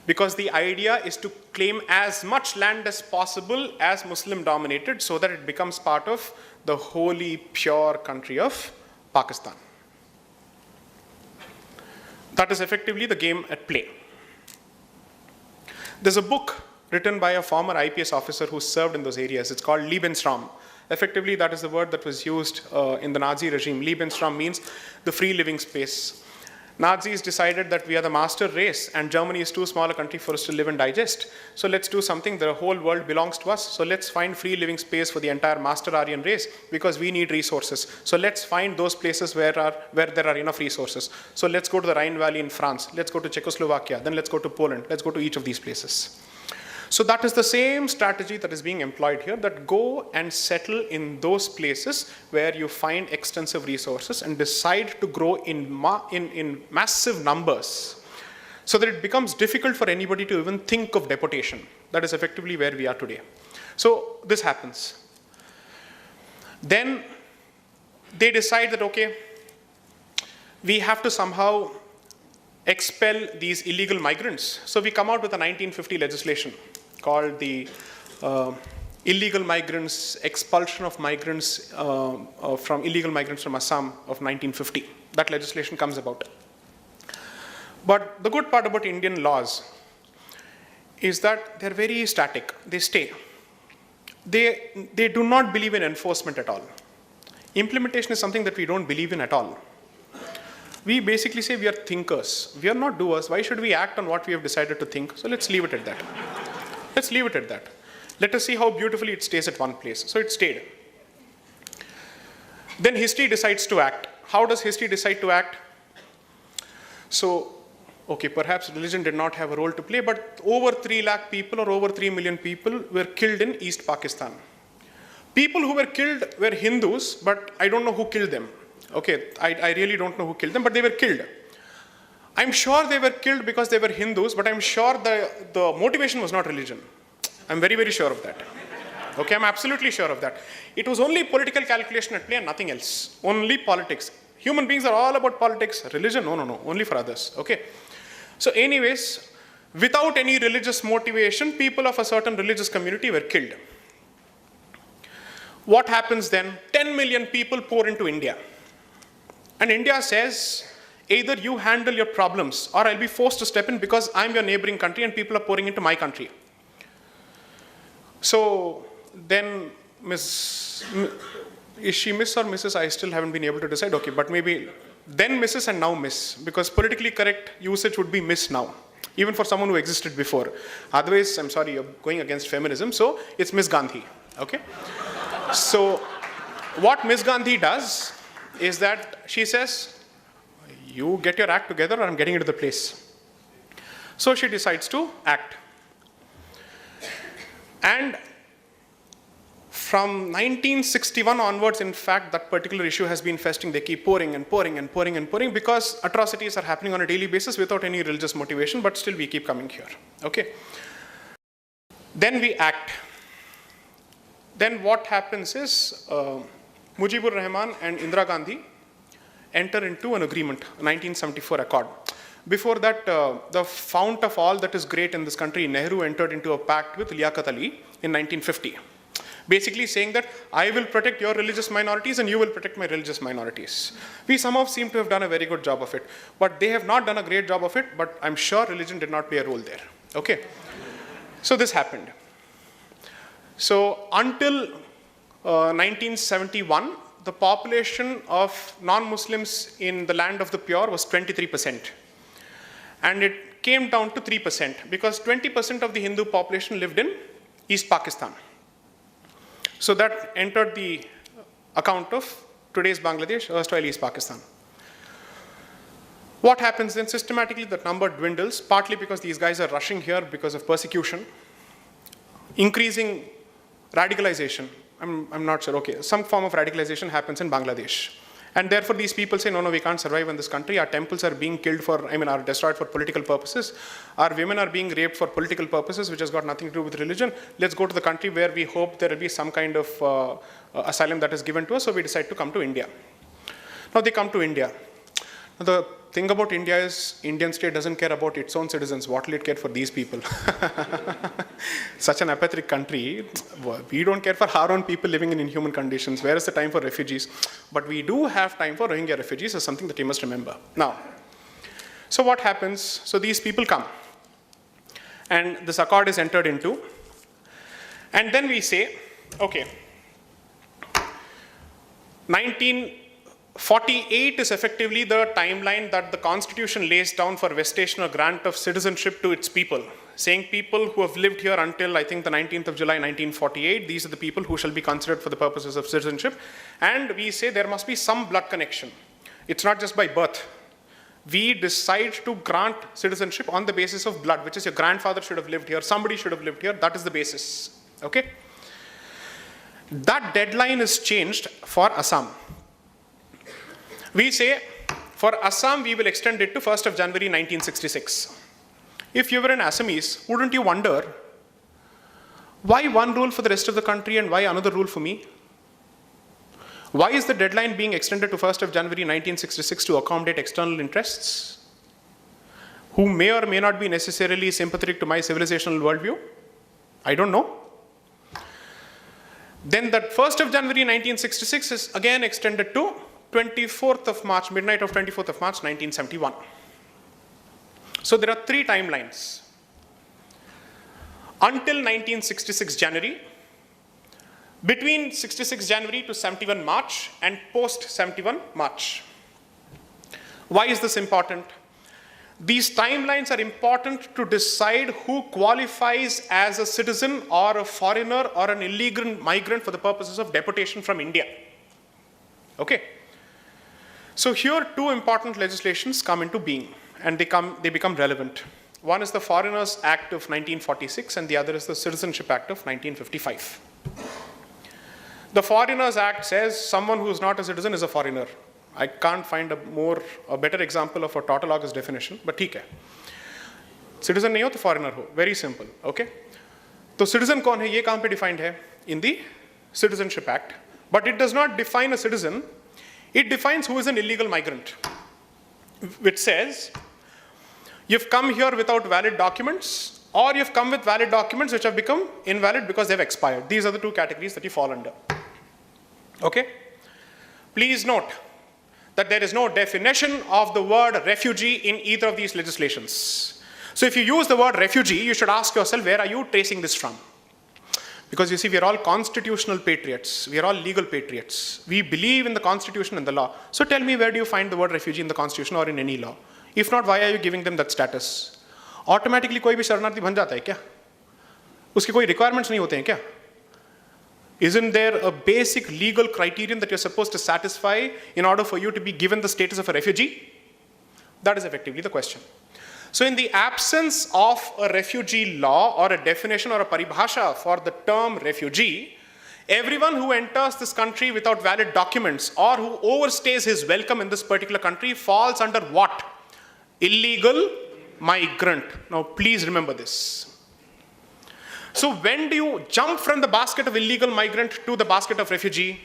Because the idea is to claim as much land as possible as Muslim dominated so that it becomes part of the holy, pure country of Pakistan. That is effectively the game at play. There's a book written by a former IPS officer who served in those areas. It's called Lebensraum. Effectively, that is the word that was used in the Nazi regime. Lebensraum means the free living space. Nazis decided that we are the master race and Germany is too small a country for us to live and digest. So let's do something. The whole world belongs to us. So let's find free living space for the entire master Aryan race because we need resources. So let's find those places where there are enough resources. So let's go to the Rhine Valley in France. Let's go to Czechoslovakia. Then let's go to Poland. Let's go to each of these places. So that is the same strategy that is being employed here, that go and settle in those places where you find extensive resources and decide to grow in massive numbers so that it becomes difficult for anybody to even think of deportation. That is effectively where we are today. So this happens. Then they decide that, okay, we have to somehow expel these illegal migrants. So we come out with a 1950 legislation called the Illegal Migrants, Expulsion of Migrants from Illegal Migrants from Assam of 1950. That legislation comes about. But the good part about Indian laws is that they're very static. They stay. They do not believe in enforcement at all. Implementation is something that we don't believe in at all. We basically say we are thinkers. We are not doers. Why should we act on what we have decided to think? So let's leave it at that. Let's leave it at that. Let us see how beautifully it stays at one place. So it stayed. Then history decides to act. How does history decide to act? So, okay, perhaps religion did not have a role to play, but over 3 lakh people or over 3 million people were killed in East Pakistan. People who were killed were Hindus, but I don't know who killed them. Okay, I really don't know who killed them, but they were killed. I'm sure they were killed because they were Hindus, but I'm sure the motivation was not religion. I'm very, very sure of that. Okay, I'm absolutely sure of that. It was only political calculation at play and nothing else. Only politics. Human beings are all about politics. Religion, no, only for others. Okay. So anyways, without any religious motivation, people of a certain religious community were killed. What happens then? 10 million people pour into India. And India says, either you handle your problems or I'll be forced to step in because I'm your neighboring country and people are pouring into my country. So then is she Miss or Mrs.? I still haven't been able to decide. Okay, but maybe then Mrs. and now Miss, because politically correct usage would be Miss now, even for someone who existed before. Otherwise, I'm sorry, you're going against feminism, so it's Miss Gandhi, okay? So what Miss Gandhi does is that she says, you get your act together or I'm getting into the place. So she decides to act. And from 1961 onwards, in fact, that particular issue has been festering. They keep pouring and pouring and pouring and pouring because atrocities are happening on a daily basis without any religious motivation, but still we keep coming here, okay? Then we act. Then what happens is Mujibur Rahman and Indira Gandhi enter into an agreement, a 1974 accord. Before that, the fount of all that is great in this country, Nehru, entered into a pact with Liaquat Ali in 1950. Basically saying that I will protect your religious minorities and you will protect my religious minorities. We somehow seem to have done a very good job of it, but they have not done a great job of it, but I'm sure religion did not play a role there, okay? So this happened. So until 1971, the population of non-Muslims in the land of the pure was 23%. And it came down to 3% because 20% of the Hindu population lived in East Pakistan. So that entered the account of today's Bangladesh, erstwhile East Pakistan. What happens then? Systematically, that number dwindles, partly because these guys are rushing here because of persecution, increasing radicalization. I'm not sure, okay, some form of radicalization happens in Bangladesh. And therefore these people say, no, we can't survive in this country. Our temples are being killed are destroyed for political purposes. Our women are being raped for political purposes, which has got nothing to do with religion. Let's go to the country where we hope there will be some kind of asylum that is given to us. So we decide to come to India. Now they come to India. Now, the thing about India is Indian state doesn't care about its own citizens. What will it care for these people? Such an apathetic country. We don't care for our own people living in inhuman conditions. Where is the time for refugees? But we do have time for Rohingya refugees is something that you must remember. Now, so what happens? So these people come. And this accord is entered into. And then we say, okay, 48 is effectively the timeline that the Constitution lays down for vestation or grant of citizenship to its people, saying people who have lived here until, I think, the 19th of July 1948, these are the people who shall be considered for the purposes of citizenship. And we say there must be some blood connection. It's not just by birth. We decide to grant citizenship on the basis of blood, which is your grandfather should have lived here, somebody should have lived here, that is the basis. Okay? That deadline is changed for Assam. We say, for Assam, we will extend it to 1st of January 1966. If you were an Assamese, wouldn't you wonder, why one rule for the rest of the country and why another rule for me? Why is the deadline being extended to 1st of January 1966 to accommodate external interests, who may or may not be necessarily sympathetic to my civilizational worldview? I don't know. Then that 1st of January 1966 is again extended to 24th of March, midnight of 24th of March, 1971. So there are three timelines. Until 1966 January, between 66 January to 71 March, and post 71 March. Why is this important? These timelines are important to decide who qualifies as a citizen or a foreigner or an illegal migrant for the purposes of deportation from India. Okay? So here two important legislations come into being and they become relevant. One is the Foreigners Act of 1946 and the other is the Citizenship Act of 1955. The Foreigners Act says someone who is not a citizen is a foreigner. I can't find a better example of a tautologous definition, but ठीक है. Citizen नहीं हो तो foreigner हो. Very simple. Okay? तो citizen कौन है? ये कहाँ पे defined है? In the Citizenship Act. But it does not define a citizen. It defines who is an illegal migrant, which says you've come here without valid documents, or you've come with valid documents which have become invalid because they've expired. These are the two categories that you fall under. Okay? Please note that there is no definition of the word refugee in either of these legislations. So if you use the word refugee, you should ask yourself, where are you tracing this from? Because you see, we are all constitutional patriots. We are all legal patriots. We believe in the Constitution and the law. So tell me, where do you find the word refugee in the Constitution or in any law? If not, why are you giving them that status? Automatically कोई भी शरणार्थी बन जाता है क्या? उसके कोई requirements नहीं होते हैं क्या? Isn't there a basic legal criterion that you're supposed to satisfy in order for you to be given the status of a refugee? That is effectively the question. So in the absence of a refugee law or a definition or a paribhasha for the term refugee, everyone who enters this country without valid documents or who overstays his welcome in this particular country falls under what? Illegal migrant. Now please remember this. So when do you jump from the basket of illegal migrant to the basket of refugee?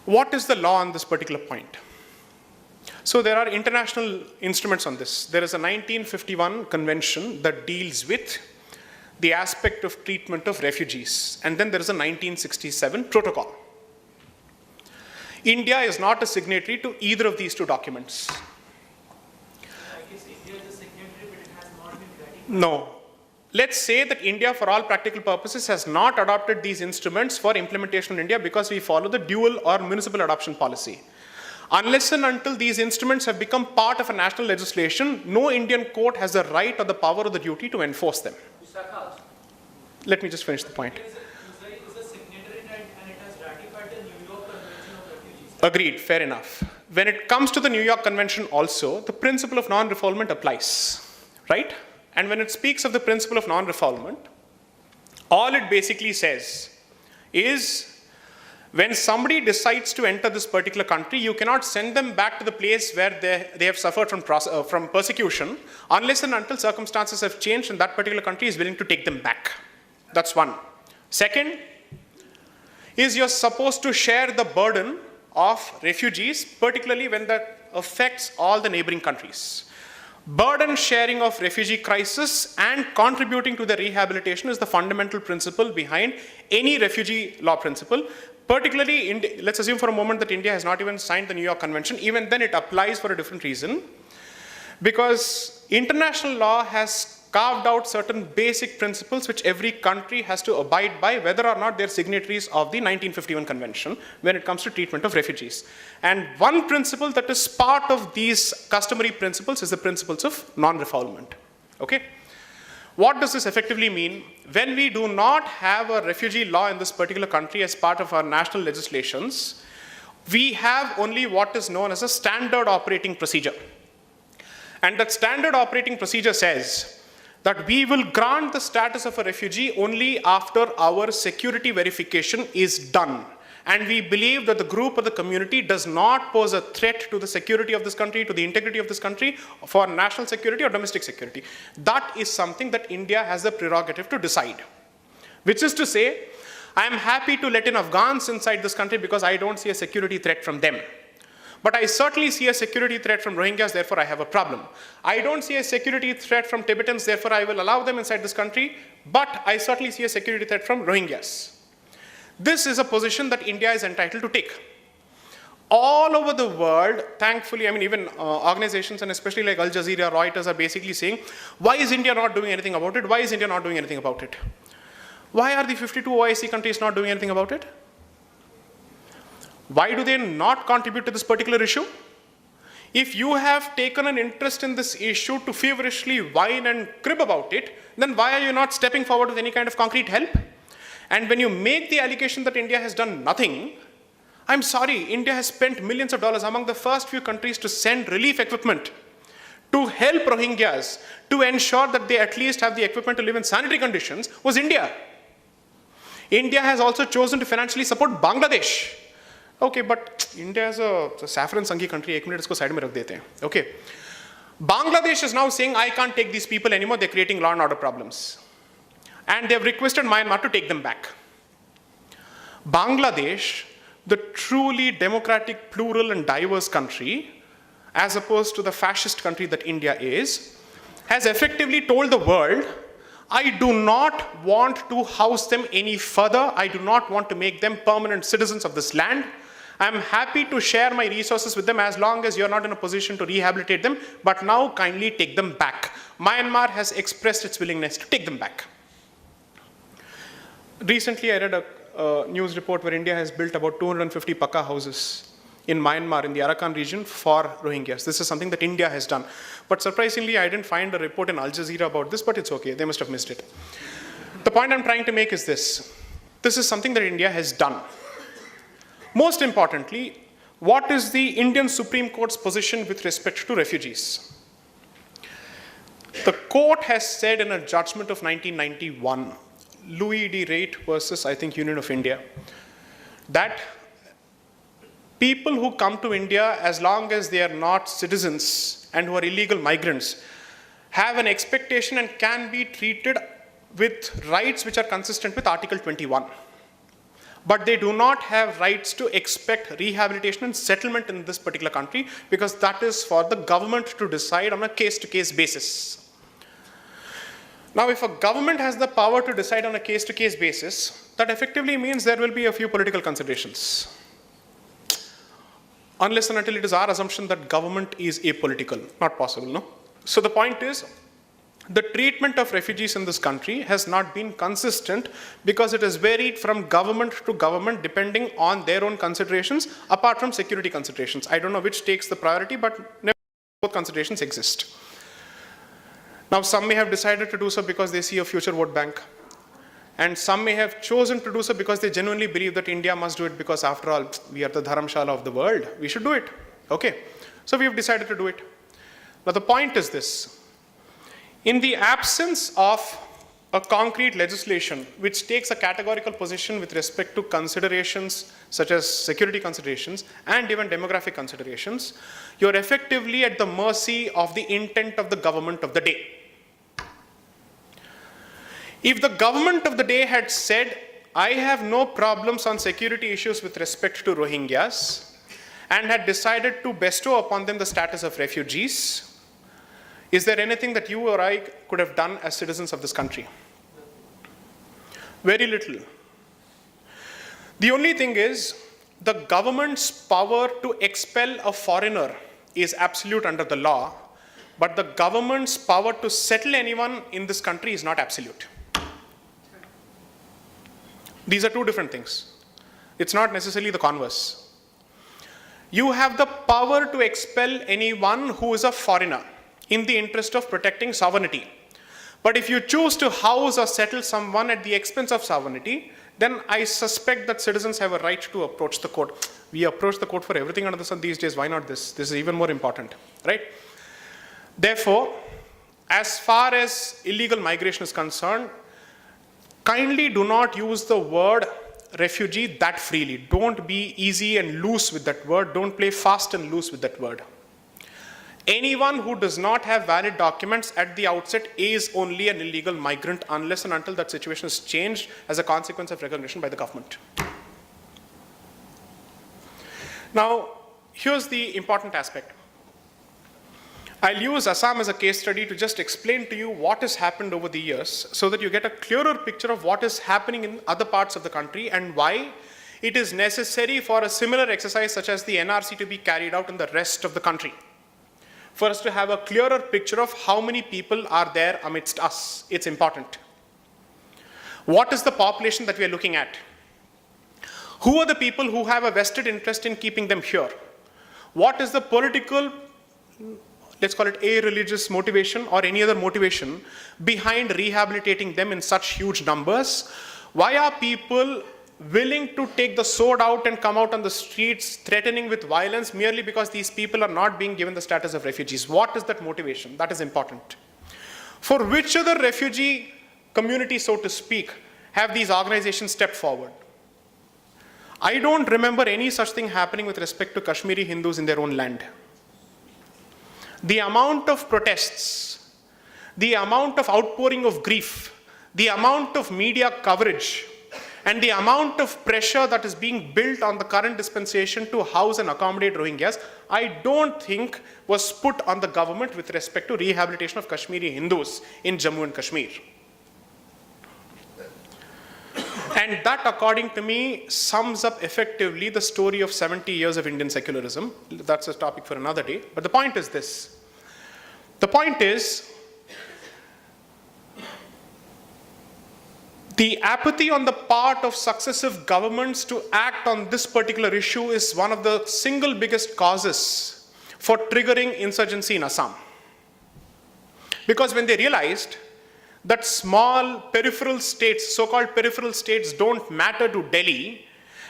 What is the law on this particular point? So there are international instruments on this. There is a 1951 convention that deals with the aspect of treatment of refugees. And then there is a 1967 protocol. India is not a signatory to either of these two documents. I guess India is a signatory, but it has not been ratified. No. Let's say that India, for all practical purposes, has not adopted these instruments for implementation in India because we follow the dual or municipal adoption policy. Unless and until these instruments have become part of a national legislation, no Indian court has the right or the power or the duty to enforce them. Let me just finish the point. It is a signatory and it has ratified the New York Convention of Refugees. Agreed, fair enough. When it comes to the New York Convention also, the principle of non-refoulement applies, right? And when it speaks of the principle of non-refoulement, all it basically says is, when somebody decides to enter this particular country, you cannot send them back to the place where they have suffered from persecution unless and until circumstances have changed and that particular country is willing to take them back. That's one. Second is you're supposed to share the burden of refugees, particularly when that affects all the neighboring countries. Burden sharing of refugee crisis and contributing to the rehabilitation is the fundamental principle behind any refugee law principle. Particularly, let's assume for a moment that India has not even signed the New York Convention. Even then it applies for a different reason. Because international law has carved out certain basic principles which every country has to abide by, whether or not they're signatories of the 1951 Convention when it comes to treatment of refugees. And one principle that is part of these customary principles is the principles of non-refoulement. Okay? What does this effectively mean? When we do not have a refugee law in this particular country as part of our national legislations, we have only what is known as a standard operating procedure. And that standard operating procedure says that we will grant the status of a refugee only after our security verification is done. And we believe that the group or the community does not pose a threat to the security of this country, to the integrity of this country, for national security or domestic security. That is something that India has the prerogative to decide. Which is to say, I am happy to let in Afghans inside this country because I don't see a security threat from them. But I certainly see a security threat from Rohingyas, therefore I have a problem. I don't see a security threat from Tibetans, therefore I will allow them inside this country, but I certainly see a security threat from Rohingyas. This is a position that India is entitled to take. All over the world, thankfully, I mean, even organizations and especially like Al Jazeera, Reuters are basically saying, why is India not doing anything about it? Why is India not doing anything about it? Why are the 52 OIC countries not doing anything about it? Why do they not contribute to this particular issue? If you have taken an interest in this issue to feverishly whine and crib about it, then why are you not stepping forward with any kind of concrete help? And when you make the allegation that India has done nothing, I'm sorry, India has spent millions of dollars, among the first few countries to send relief equipment to help Rohingyas, to ensure that they at least have the equipment to live in sanitary conditions, was India. India has also chosen to financially support Bangladesh. Okay, but India is a saffron sangi country. एक minute इसको side में रख देते हैं. Okay. Bangladesh is now saying, I can't take these people anymore. They're creating law and order problems. And they've requested Myanmar to take them back. Bangladesh, the truly democratic, plural and diverse country, as opposed to the fascist country that India is, has effectively told the world, I do not want to house them any further. I do not want to make them permanent citizens of this land. I'm happy to share my resources with them as long as you're not in a position to rehabilitate them, but now kindly take them back. Myanmar has expressed its willingness to take them back. Recently, I read a news report where India has built about 250 Paka houses in Myanmar, in the Arakan region, for Rohingyas. This is something that India has done. But surprisingly, I didn't find a report in Al Jazeera about this, but it's okay. They must have missed it. The point I'm trying to make is this. This is something that India has done. Most importantly, what is the Indian Supreme Court's position with respect to refugees? The court has said in a judgment of 1991, Louis D. Raitt versus, I think, Union of India, that people who come to India, as long as they are not citizens and who are illegal migrants, have an expectation and can be treated with rights which are consistent with Article 21. But they do not have rights to expect rehabilitation and settlement in this particular country, because that is for the government to decide on a case-to-case basis. Now, if a government has the power to decide on a case-to-case basis, that effectively means there will be a few political considerations. Unless and until it is our assumption that government is apolitical. Not possible, no? So the point is, the treatment of refugees in this country has not been consistent because it has varied from government to government depending on their own considerations, apart from security considerations. I don't know which takes the priority, but both considerations exist. Now, some may have decided to do so because they see a future vote bank. And some may have chosen to do so because they genuinely believe that India must do it because, after all, we are the Dharamshala of the world. We should do it. Okay. So we have decided to do it. Now, the point is this. In the absence of a concrete legislation which takes a categorical position with respect to considerations such as security considerations and even demographic considerations, you're effectively at the mercy of the intent of the government of the day. If the government of the day had said, I have no problems on security issues with respect to Rohingyas, and had decided to bestow upon them the status of refugees, is there anything that you or I could have done as citizens of this country? Very little. The only thing is, the government's power to expel a foreigner is absolute under the law, but the government's power to settle anyone in this country is not absolute. These are two different things. It's not necessarily the converse. You have the power to expel anyone who is a foreigner in the interest of protecting sovereignty. But if you choose to house or settle someone at the expense of sovereignty, then I suspect that citizens have a right to approach the court. We approach the court for everything under the sun these days. Why not this? This is even more important, right? Therefore, as far as illegal migration is concerned, kindly do not use the word refugee that freely. Don't be easy and loose with that word. Don't play fast and loose with that word. Anyone who does not have valid documents at the outset is only an illegal migrant unless and until that situation is changed as a consequence of recognition by the government. Now, here's the important aspect. I'll use Assam as a case study to just explain to you what has happened over the years so that you get a clearer picture of what is happening in other parts of the country and why it is necessary for a similar exercise such as the NRC to be carried out in the rest of the country, for us to have a clearer picture of how many people are there amidst us. It's important. What is the population that we are looking at? Who are the people who have a vested interest in keeping them here? What is the political, let's call it a religious motivation or any other motivation behind rehabilitating them in such huge numbers? Why are people willing to take the sword out and come out on the streets threatening with violence merely because these people are not being given the status of refugees? What is that motivation? That is important. For which other refugee community, so to speak, have these organizations stepped forward? I don't remember any such thing happening with respect to Kashmiri Hindus in their own land. The amount of protests, the amount of outpouring of grief, the amount of media coverage, and the amount of pressure that is being built on the current dispensation to house and accommodate Rohingyas, I don't think was put on the government with respect to rehabilitation of Kashmiri Hindus in Jammu and Kashmir. And that, according to me, sums up effectively the story of 70 years of Indian secularism. That's a topic for another day. But the point is this. The point is, the apathy on the part of successive governments to act on this particular issue is one of the single biggest causes for triggering insurgency in Assam. Because when they realized that small peripheral states, so-called peripheral states, don't matter to Delhi,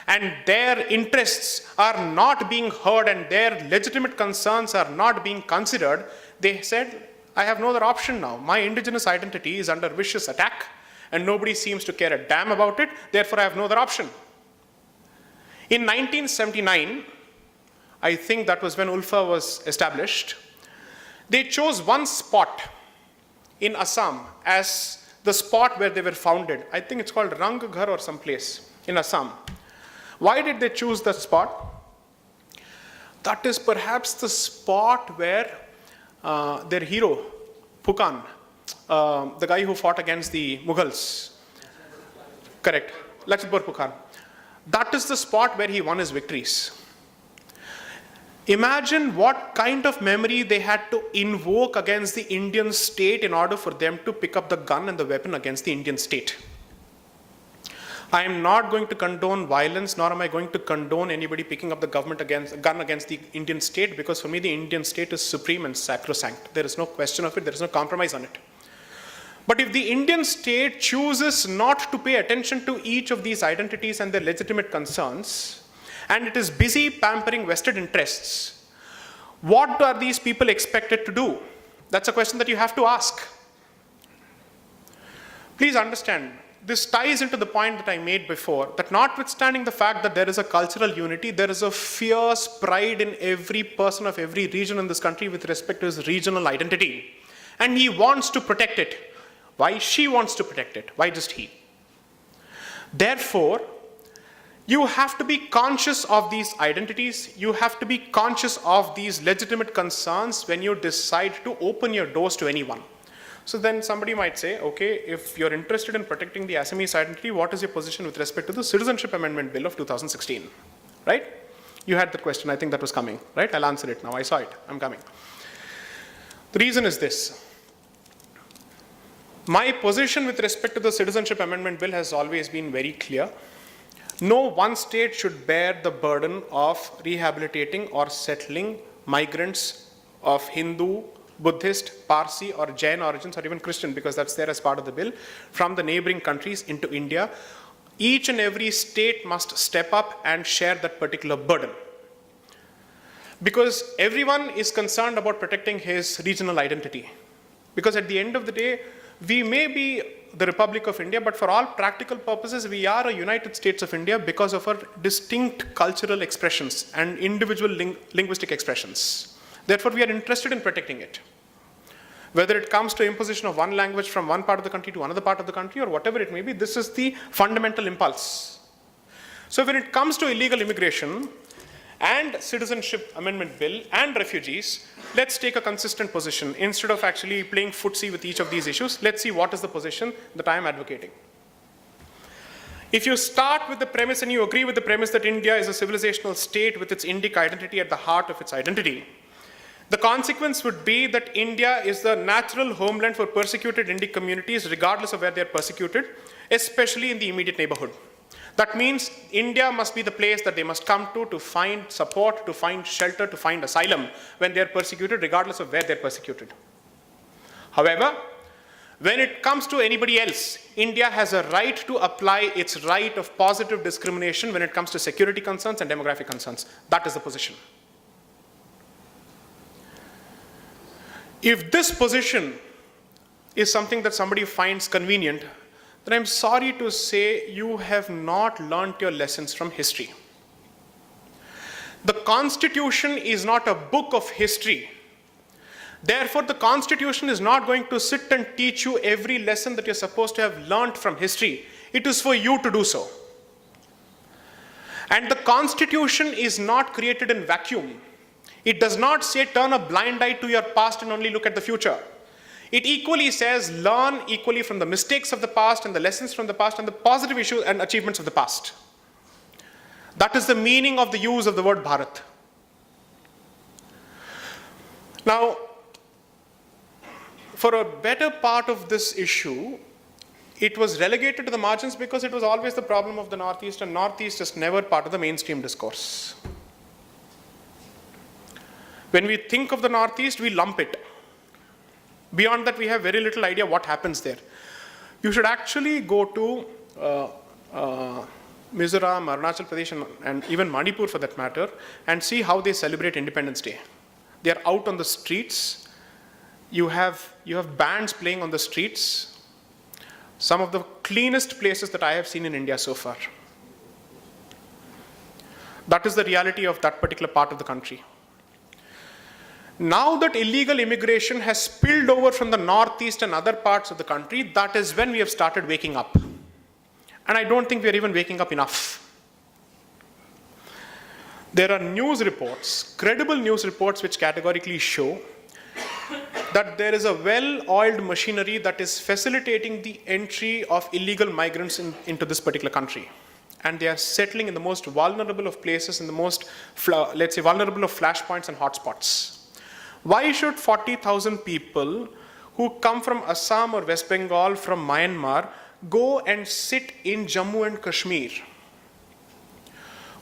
and their interests are not being heard and their legitimate concerns are not being considered, they said, I have no other option now. My indigenous identity is under vicious attack and nobody seems to care a damn about it, therefore I have no other option. In 1979, I think that was when ULFA was established, they chose one spot in Assam as the spot where they were founded. I think it's called Rangghar or some place in Assam. Why did they choose that spot? That is perhaps the spot where their hero, Pukan, the guy who fought against the Mughals, correct, Lakshmana Pukan, that is the spot where he won his victories. Imagine what kind of memory they had to invoke against the Indian state in order for them to pick up the gun and the weapon against the Indian state. I am not going to condone violence, nor am I going to condone anybody picking up the gun against the Indian state, because for me the Indian state is supreme and sacrosanct. There is no question of it, there is no compromise on it. But if the Indian state chooses not to pay attention to each of these identities and their legitimate concerns, and it is busy pampering vested interests, what are these people expected to do? That's a question that you have to ask. Please understand, this ties into the point that I made before, that notwithstanding the fact that there is a cultural unity, there is a fierce pride in every person of every region in this country with respect to his regional identity. And he wants to protect it. Why? She wants to protect it. Why just he? Therefore, you have to be conscious of these identities. You have to be conscious of these legitimate concerns when you decide to open your doors to anyone. So then somebody might say, okay, if you're interested in protecting the Assamese identity, what is your position with respect to the Citizenship Amendment Bill of 2016? Right? You had that question, I think that was coming, right? I'll answer it now, I saw it, I'm coming. The reason is this. My position with respect to the Citizenship Amendment Bill has always been very clear. No one state should bear the burden of rehabilitating or settling migrants of Hindu, Buddhist, Parsi or Jain origins, or even Christian, because that's there as part of the bill, from the neighboring countries into India. Each and every state must step up and share that particular burden. Because everyone is concerned about protecting his regional identity. Because at the end of the day, we may be the Republic of India, but for all practical purposes, we are a United States of India because of our distinct cultural expressions and individual linguistic expressions. Therefore, we are interested in protecting it. Whether it comes to imposition of one language from one part of the country to another part of the country, or whatever it may be, this is the fundamental impulse. So when it comes to illegal immigration and Citizenship Amendment Bill and refugees, let's take a consistent position. Instead of actually playing footsie with each of these issues, let's see what is the position that I am advocating. If you start with the premise and you agree with the premise that India is a civilizational state with its Indic identity at the heart of its identity, the consequence would be that India is the natural homeland for persecuted Indic communities, regardless of where they are persecuted, especially in the immediate neighborhood. That means India must be the place that they must come to find support, to find shelter, to find asylum when they are persecuted, regardless of where they are persecuted. However, when it comes to anybody else, India has a right to apply its right of positive discrimination when it comes to security concerns and demographic concerns. That is the position. If this position is something that somebody finds convenient, then I'm sorry to say you have not learnt your lessons from history. The Constitution is not a book of history. Therefore, the Constitution is not going to sit and teach you every lesson that you're supposed to have learnt from history. It is for you to do so. And the Constitution is not created in vacuum. It does not say turn a blind eye to your past and only look at the future. It equally says learn equally from the mistakes of the past and the lessons from the past and the positive issues and achievements of the past. That is the meaning of the use of the word Bharat. Now, for a better part of this issue, it was relegated to the margins because it was always the problem of the Northeast, and Northeast is never part of the mainstream discourse. When we think of the Northeast, we lump it. Beyond that, we have very little idea what happens there. You should actually go to Mizoram, Arunachal Pradesh, and even Manipur for that matter, and see how they celebrate Independence Day. They are out on the streets. You have bands playing on the streets. Some of the cleanest places that I have seen in India so far. That is the reality of that particular part of the country. Now that illegal immigration has spilled over from the Northeast and other parts of the country, that is when we have started waking up. And I don't think we are even waking up enough. There are news reports, credible news reports, which categorically show that there is a well-oiled machinery that is facilitating the entry of illegal migrants into this particular country. And they are settling in the most vulnerable of places, in the most, let's say, vulnerable of flashpoints and hotspots. Why should 40,000 people who come from Assam or West Bengal, from Myanmar, go and sit in Jammu and Kashmir?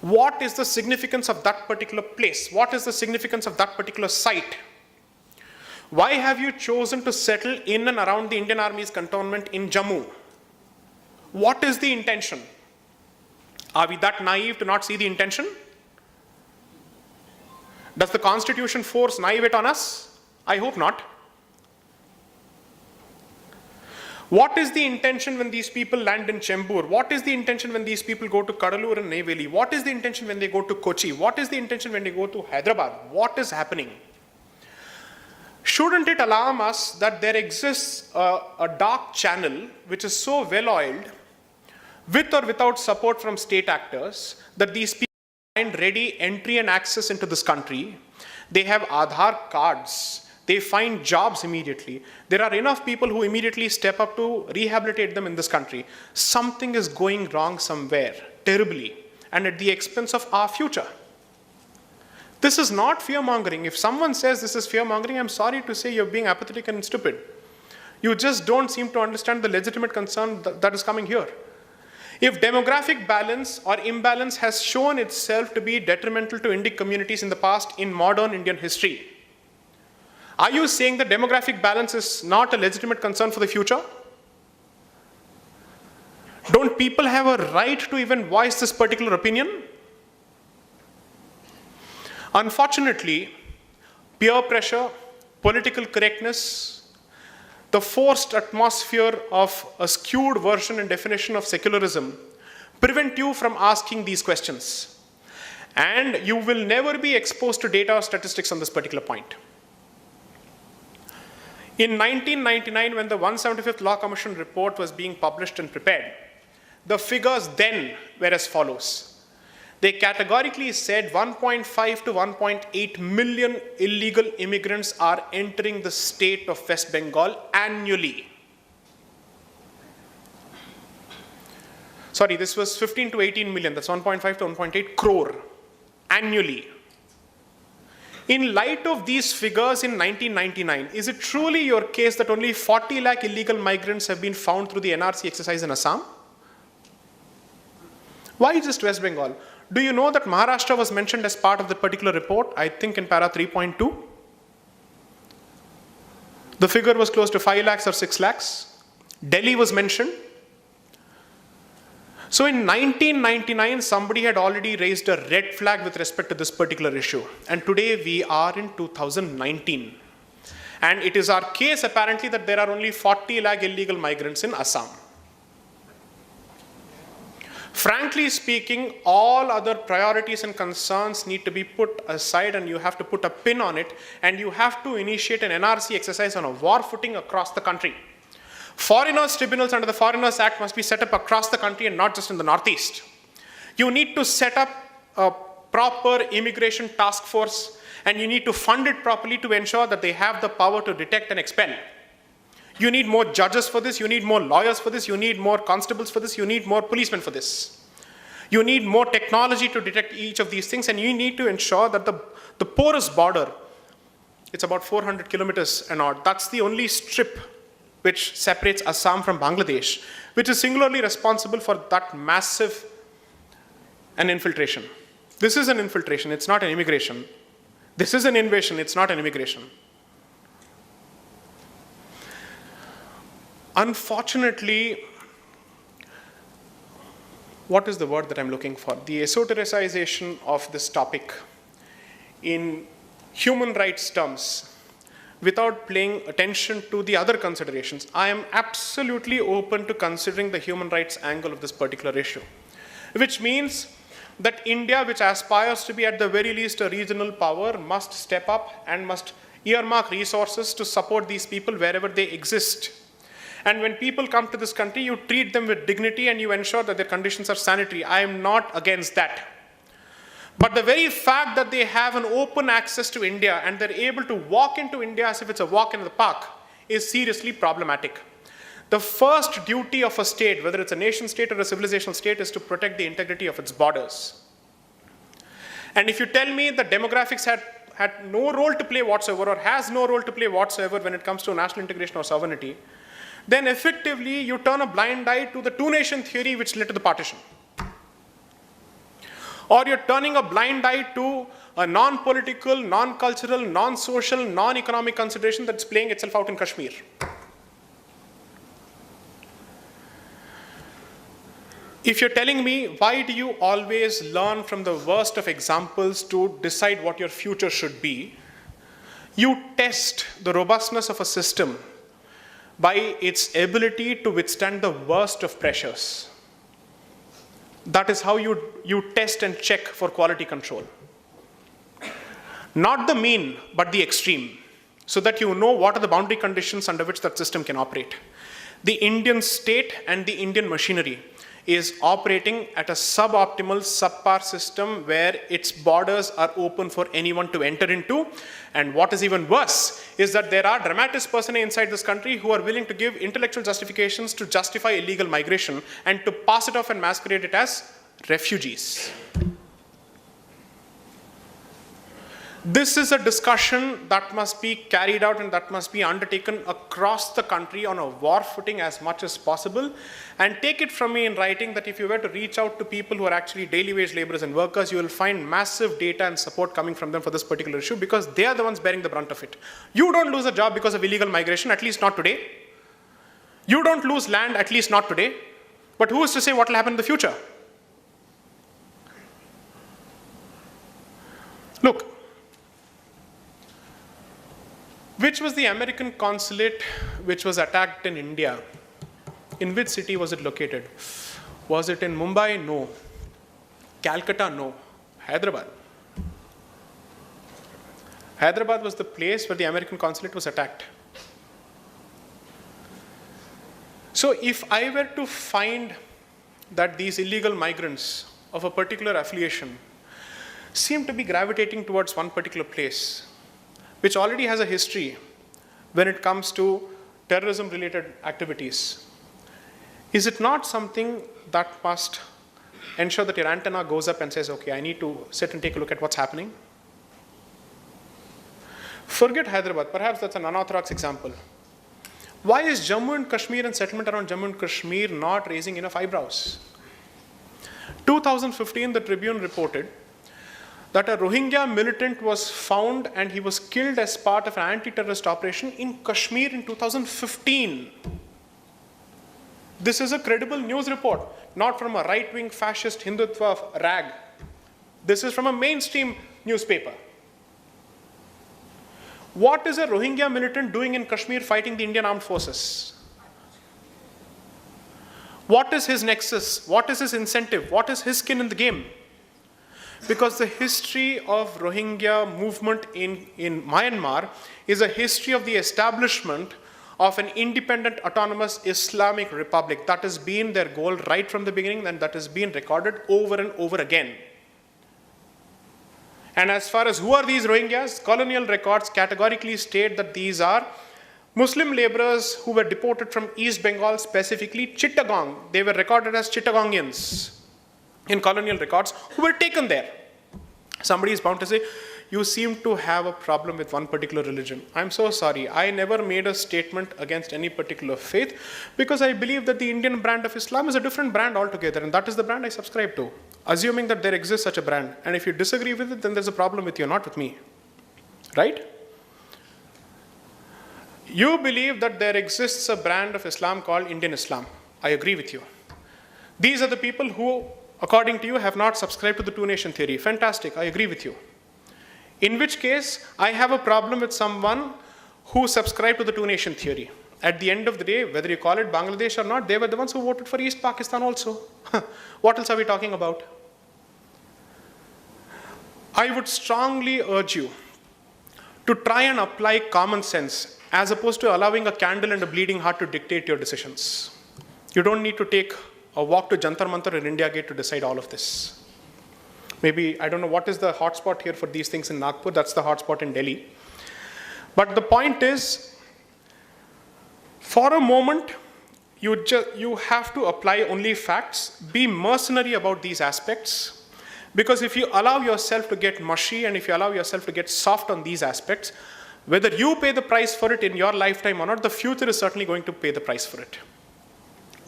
What is the significance of that particular place? What is the significance of that particular site? Why have you chosen to settle in and around the Indian Army's cantonment in Jammu? What is the intention? Are we that naive to not see the intention? Does the Constitution force naivete on us? I hope not. What is the intention when these people land in Chembur? What is the intention when these people go to Kadalur and Neyveli? What is the intention when they go to Kochi? What is the intention when they go to Hyderabad? What is happening? Shouldn't it alarm us that there exists a dark channel which is so well-oiled, with or without support from state actors, that these people find ready entry and access into this country? They have Aadhaar cards. They find jobs immediately. There are enough people who immediately step up to rehabilitate them in this country. Something is going wrong somewhere, terribly, and at the expense of our future. This is not fear-mongering. If someone says this is fear-mongering, I'm sorry to say you're being apathetic and stupid. You just don't seem to understand the legitimate concern that is coming here. If demographic balance or imbalance has shown itself to be detrimental to Indic communities in the past in modern Indian history, are you saying that demographic balance is not a legitimate concern for the future? Don't people have a right to even voice this particular opinion? Unfortunately, peer pressure, political correctness, the forced atmosphere of a skewed version and definition of secularism prevent you from asking these questions. And you will never be exposed to data or statistics on this particular point. In 1999, when the 175th Law Commission report was being published and prepared, the figures then were as follows. They categorically said 1.5 to 1.8 million illegal immigrants are entering the state of West Bengal annually. Sorry, this was 15 to 18 million, that's 1.5 to 1.8 crore annually. In light of these figures in 1999, is it truly your case that only 40 lakh illegal migrants have been found through the NRC exercise in Assam? Why just West Bengal? Do you know that Maharashtra was mentioned as part of that particular report, I think in para 3.2? The figure was close to 5 lakhs or 6 lakhs. Delhi was mentioned. So in 1999, somebody had already raised a red flag with respect to this particular issue. And today we are in 2019. And it is our case apparently that there are only 40 lakh illegal migrants in Assam. Frankly speaking, all other priorities and concerns need to be put aside, and you have to put a pin on it, and you have to initiate an NRC exercise on a war footing across the country. Foreigners tribunals under the Foreigners Act must be set up across the country and not just in the Northeast. You need to set up a proper immigration task force, and you need to fund it properly to ensure that they have the power to detect and expel. You need more judges for this, you need more lawyers for this, you need more constables for this, you need more policemen for this. You need more technology to detect each of these things, and you need to ensure that the porous border, it's about 400 kilometers and odd, that's the only strip which separates Assam from Bangladesh, which is singularly responsible for that massive an infiltration. This is an infiltration, it's not an immigration. This is an invasion, it's not an immigration. Unfortunately, what is the word that I'm looking for? The esotericization of this topic in human rights terms, without paying attention to the other considerations. I am absolutely open to considering the human rights angle of this particular issue, which means that India, which aspires to be at the very least a regional power, must step up and must earmark resources to support these people wherever they exist. And when people come to this country, you treat them with dignity and you ensure that their conditions are sanitary. I am not against that. But the very fact that they have an open access to India and they're able to walk into India as if it's a walk in the park is seriously problematic. The first duty of a state, whether it's a nation state or a civilizational state, is to protect the integrity of its borders. And if you tell me that demographics had no role to play whatsoever, or has no role to play whatsoever when it comes to national integration or sovereignty, then effectively you turn a blind eye to the two-nation theory which led to the partition. Or you're turning a blind eye to a non-political, non-cultural, non-social, non-economic consideration that's playing itself out in Kashmir. If you're telling me, why do you always learn from the worst of examples to decide what your future should be? You test the robustness of a system by its ability to withstand the worst of pressures. That is how you test and check for quality control. Not the mean, but the extreme, so that you know what are the boundary conditions under which that system can operate. The Indian state and the Indian machinery is operating at a suboptimal, subpar system where its borders are open for anyone to enter into. And what is even worse is that there are dramatis personae inside this country who are willing to give intellectual justifications to justify illegal migration and to pass it off and masquerade it as refugees. This is a discussion that must be carried out and that must be undertaken across the country on a war footing as much as possible. And take it from me in writing that if you were to reach out to people who are actually daily wage laborers and workers, you will find massive data and support coming from them for this particular issue, because they are the ones bearing the brunt of it. You don't lose a job because of illegal migration, at least not today. You don't lose land, at least not today. But who is to say what will happen in the future? Look, which was the American consulate which was attacked in India? In which city was it located? Was it in Mumbai? No. Calcutta? No. Hyderabad. Hyderabad was the place where the American consulate was attacked. So if I were to find that these illegal migrants of a particular affiliation seem to be gravitating towards one particular place, which already has a history when it comes to terrorism-related activities, is it not something that must ensure that your antenna goes up and says, okay, I need to sit and take a look at what's happening? Forget Hyderabad, perhaps that's an unorthodox example. Why is Jammu and Kashmir and settlement around Jammu and Kashmir not raising enough eyebrows? 2015, the Tribune reported that a Rohingya militant was found and he was killed as part of an anti-terrorist operation in Kashmir in 2015. This is a credible news report, not from a right-wing fascist Hindutva rag. This is from a mainstream newspaper. What is a Rohingya militant doing in Kashmir fighting the Indian armed forces? What is his nexus? What is his incentive? What is his skin in the game? Because the history of Rohingya movement in Myanmar is a history of the establishment of an independent, autonomous Islamic republic. That has been their goal right from the beginning, and that has been recorded over and over again. And as far as who are these Rohingyas, colonial records categorically state that these are Muslim laborers who were deported from East Bengal, specifically Chittagong. They were recorded as Chittagongians in colonial records who were taken there. Somebody is bound to say, you seem to have a problem with one particular religion. I'm so sorry. I never made a statement against any particular faith because I believe that the Indian brand of Islam is a different brand altogether, and that is the brand I subscribe to, assuming that there exists such a brand. And if you disagree with it, then there's a problem with you, not with me. Right? You believe that there exists a brand of Islam called Indian Islam. I agree with you. These are the people who, according to you, have not subscribed to the two-nation theory. Fantastic. I agree with you. In which case, I have a problem with someone who subscribed to the two-nation theory. At the end of the day, whether you call it Bangladesh or not, they were the ones who voted for East Pakistan also. What else are we talking about? I would strongly urge you to try and apply common sense as opposed to allowing a candle and a bleeding heart to dictate your decisions. You don't need to take a walk to Jantar Mantar in India Gate to decide all of this. Maybe, I don't know what is the hotspot here for these things in Nagpur. That's the hotspot in Delhi. But the point is, for a moment, you have to apply only facts. Be mercenary about these aspects. Because if you allow yourself to get mushy and if you allow yourself to get soft on these aspects, whether you pay the price for it in your lifetime or not, the future is certainly going to pay the price for it.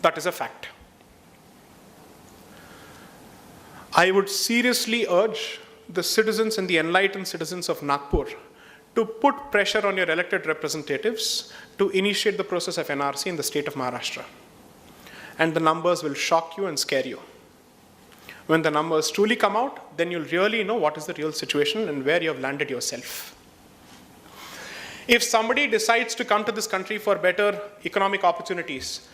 That is a fact. I would seriously urge the citizens and the enlightened citizens of Nagpur to put pressure on your elected representatives to initiate the process of NRC in the state of Maharashtra. And the numbers will shock you and scare you. When the numbers truly come out, then you'll really know what is the real situation and where you have landed yourself. If somebody decides to come to this country for better economic opportunities,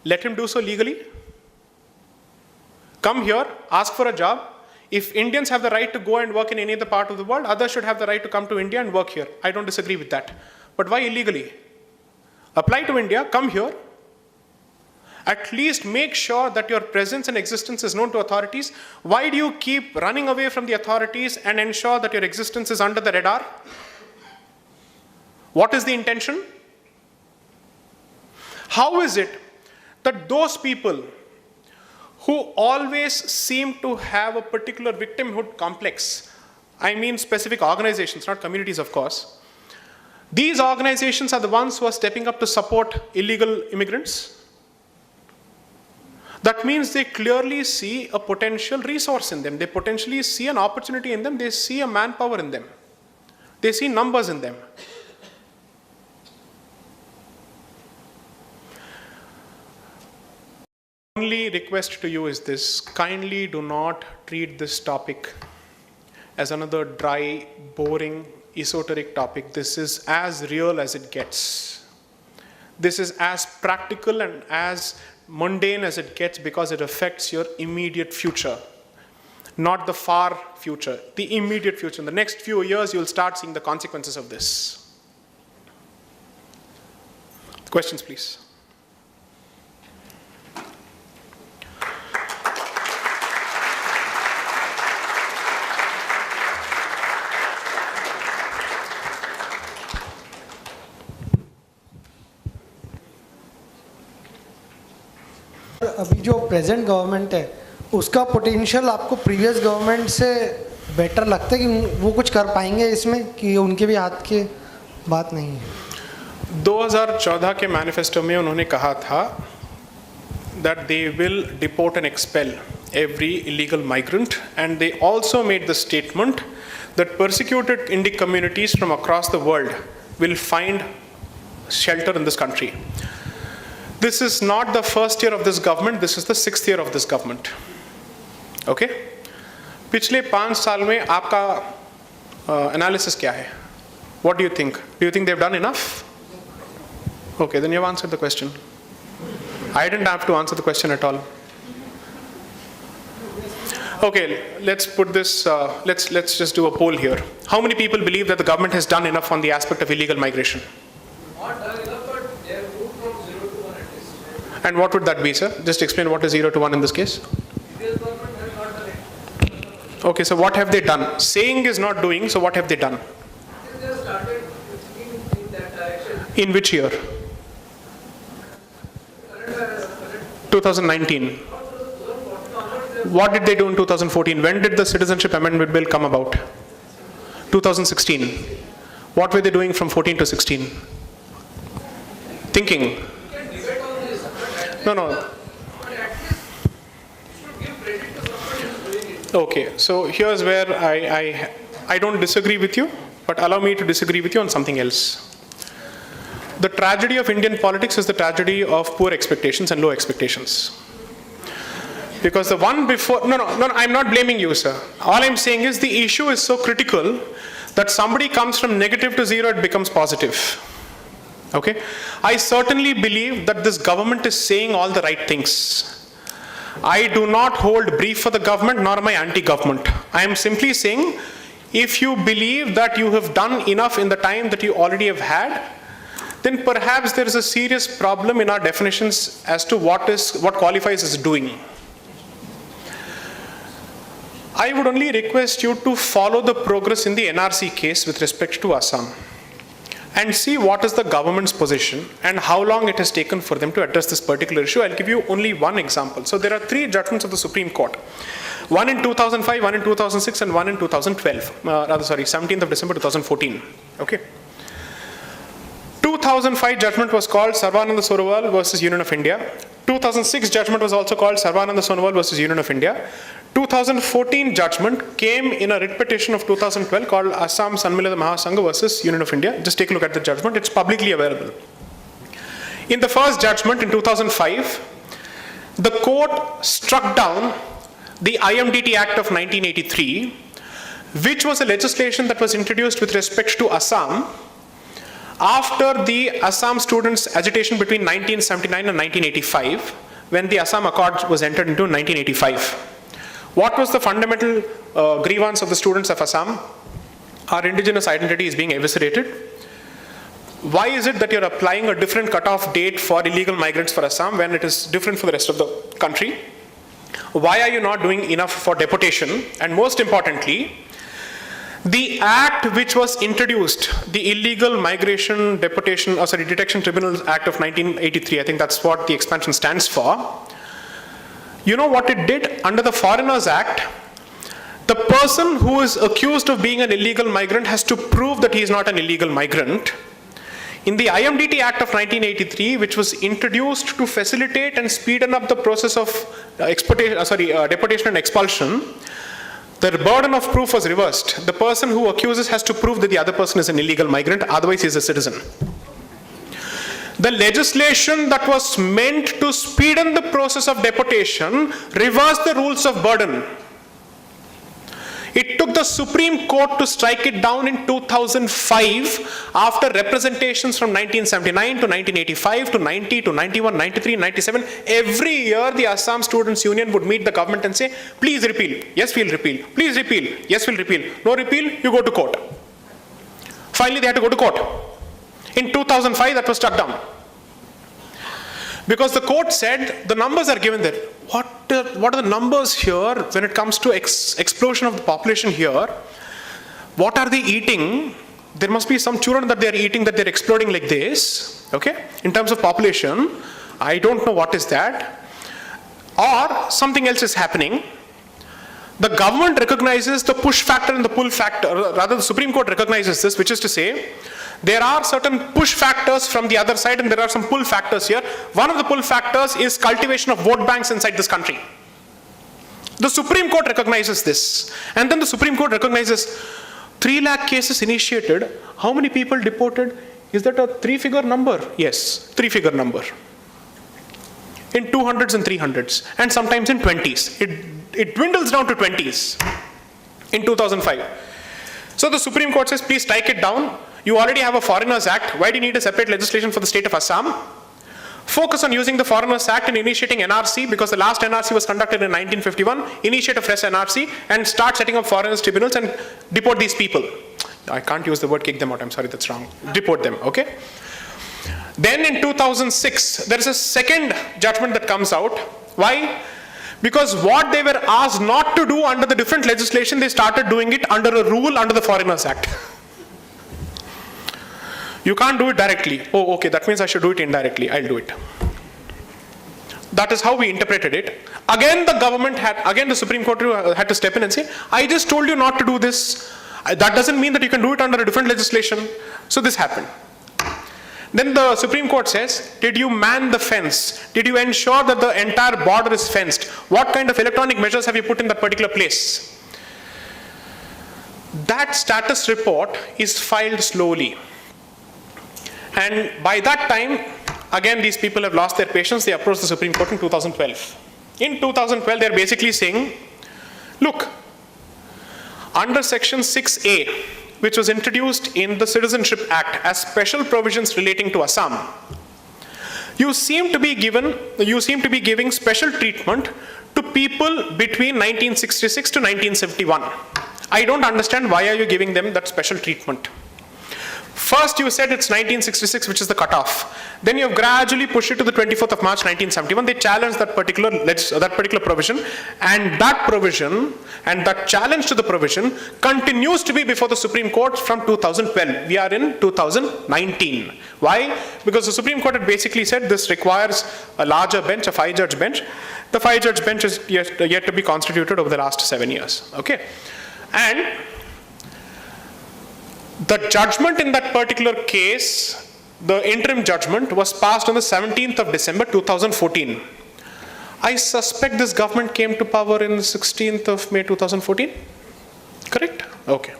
let him do so legally. Come here, ask for a job. If Indians have the right to go and work in any other part of the world, others should have the right to come to India and work here. I don't disagree with that. But why illegally? Apply to India, come here. At least make sure that your presence and existence is known to authorities. Why do you keep running away from the authorities and ensure that your existence is under the radar? What is the intention? How is it that those people who always seem to have a particular victimhood complex I mean specific organizations, not communities, of course. These organizations are the ones who are stepping up to support illegal immigrants. That means they clearly see a potential resource in them. They potentially see an opportunity in them. They see a manpower in them. They see numbers in them. Only request to you is this: kindly do not treat this topic as another dry, boring, esoteric topic. This is as real as it gets. This is as practical and as mundane as it gets, because it affects your immediate future, not the far future, the immediate future. In the next few years, you'll start seeing the consequences of this. Questions, please. अभी जो present government है उसका potential आपको previous government से better लगता है कि वो कुछ कर पाएंगे इसमें, कि उनके भी हाथ की बात नहीं है? 2014 के मैनिफेस्टो में उन्होंने कहा था that they will deport and expel every illegal migrant, and they also made the statement that persecuted Indic communities from across the world will find shelter in this country. This is not the first year of this government, this is the 6th year of this government. Okay? पिछले 5 साल में आपका analysis क्या है? What do you think? Do you think they've done enough? Okay, then you've answered the question. I didn't have to answer the question at all. Okay, let's put this, let's just do a poll here. How many people believe that the government has done enough on the aspect of illegal migration? Not done enough, but they have moved from 0 to 1 at least. And what would that be, sir? Just explain what is 0 to 1 in this case. This government has not done it. Okay, so what have they done? Saying is not doing, so what have they done? They just started thinking in that direction. In which year? 2019. What did they do in 2014? When did the Citizenship Amendment Bill come about? 2016. What were they doing from 14 to 16? Thinking. No. Okay, so here's where I don't disagree with you, but allow me to disagree with you on something else. The tragedy of Indian politics is the tragedy of poor expectations and low expectations. Because the one before, no, I'm not blaming you, sir. All I'm saying is the issue is so critical that somebody comes from negative to 0, it becomes positive. Okay? I certainly believe that this government is saying all the right things. I do not hold brief for the government, nor am I anti-government. I am simply saying, if you believe that you have done enough in the time that you already have had, then perhaps there is a serious problem in our definitions as to what qualifies as doing. I would only request you to follow the progress in the NRC case with respect to Assam and see what is the government's position and how long it has taken for them to address this particular issue. I'll give you only one example. So there are 3 judgments of the Supreme Court. One in 2005, one in 2006, and one in 2012. 17th of December 2014. Okay. 2005 judgment was called Sarvananda Sonowal versus Union of India. 2006 judgment was also called Sarvananda Sonowal versus Union of India. 2014 judgment came in a writ petition of 2012 called Assam Sanmilita Mahasangha versus Union of India. Just take a look at the judgment. It's publicly available. In the first judgment in 2005, the court struck down the IMDT Act of 1983, which was a legislation that was introduced with respect to Assam after the Assam students' agitation between 1979 and 1985, when the Assam Accord was entered into in 1985. What was the fundamental grievance of the students of Assam? Our indigenous identity is being eviscerated. Why is it that you're applying a different cutoff date for illegal migrants for Assam when it is different for the rest of the country? Why are you not doing enough for deportation? And most importantly, the act which was introduced, the Illegal Migration Detection Tribunals Act of 1983, I think that's what the expansion stands for. You know what it did? Under the Foreigners Act, the the person who is accused of being an illegal migrant has to prove that he is not an illegal migrant. In the IMDT Act of 1983, which was introduced to facilitate and speeden up the process of deportation and expulsion, the burden of proof was reversed. The person who accuses has to prove that the other person is an illegal migrant, otherwise he is a citizen. The legislation that was meant to speeden the process of deportation reversed the rules of burden. It took the Supreme Court to strike it down in 2005 after representations from 1979 to 1985 to 90 to 91, 93, 97. Every year the Assam Students' Union would meet the government and say, please repeal. Yes, we'll repeal. Please repeal. Yes, we'll repeal. No repeal, you go to court. Finally, they had to go to court. In 2005, that was struck down. Because the court said, the numbers are given there. What are the numbers here when it comes to explosion of the population here? What are they eating? There must be some children that they're eating that they're exploding like this, okay? In terms of population, I don't know what is that. Or something else is happening. The government recognizes the push factor and the pull factor, or rather the Supreme Court recognizes this, which is to say, there are certain push factors from the other side and there are some pull factors here. One of the pull factors is cultivation of vote banks inside this country. The Supreme Court recognizes this. And then the Supreme Court recognizes 3 lakh cases initiated. How many people deported? Is that a 3-figure number? Yes, 3-figure number. In 200s and 300s and sometimes in 20s. It dwindles down to 20s in 2005. So the Supreme Court says, please strike it down. You already have a Foreigners Act. Why do you need a separate legislation for the state of Assam? Focus on using the Foreigners Act and initiating NRC, because the last NRC was conducted in 1951. Initiate a fresh NRC and start setting up foreigners tribunals and deport these people. I can't use the word kick them out. I'm sorry, that's wrong. Deport them, okay? Then in 2006, there is a second judgment that comes out. Why? Because what they were asked not to do under the different legislation, they started doing it under a rule under the Foreigners Act. You can't do it directly. Oh, okay, that means I should do it indirectly. I'll do it. That is how we interpreted it. Again, the Supreme Court had to step in and say, I just told you not to do this. That doesn't mean that you can do it under a different legislation. So this happened. Then the Supreme Court says, did you man the fence? Did you ensure that the entire border is fenced? What kind of electronic measures have you put in that particular place? That status report is filed slowly. And by that time, again, these people have lost their patience. They approached the Supreme Court in 2012. In 2012, they're basically saying, look, under Section 6A, which was introduced in the Citizenship Act as special provisions relating to Assam, you seem to be giving special treatment to people between 1966 to 1971. I don't understand why are you giving them that special treatment. First you said it's 1966, which is the cutoff. Then you have gradually pushed it to the 24th of March 1971. They challenged that particular provision, and that provision and that challenge to the provision continues to be before the Supreme Court from 2012. We are in 2019. Why? Because the Supreme Court had basically said this requires a larger bench, a 5-judge bench. The 5-judge bench is yet to be constituted over the last 7 years. Okay, and the judgment in that particular case, the interim judgment, was passed on the 17th of December 2014. I suspect this government came to power in the 16th of May 2014. Correct? Okay.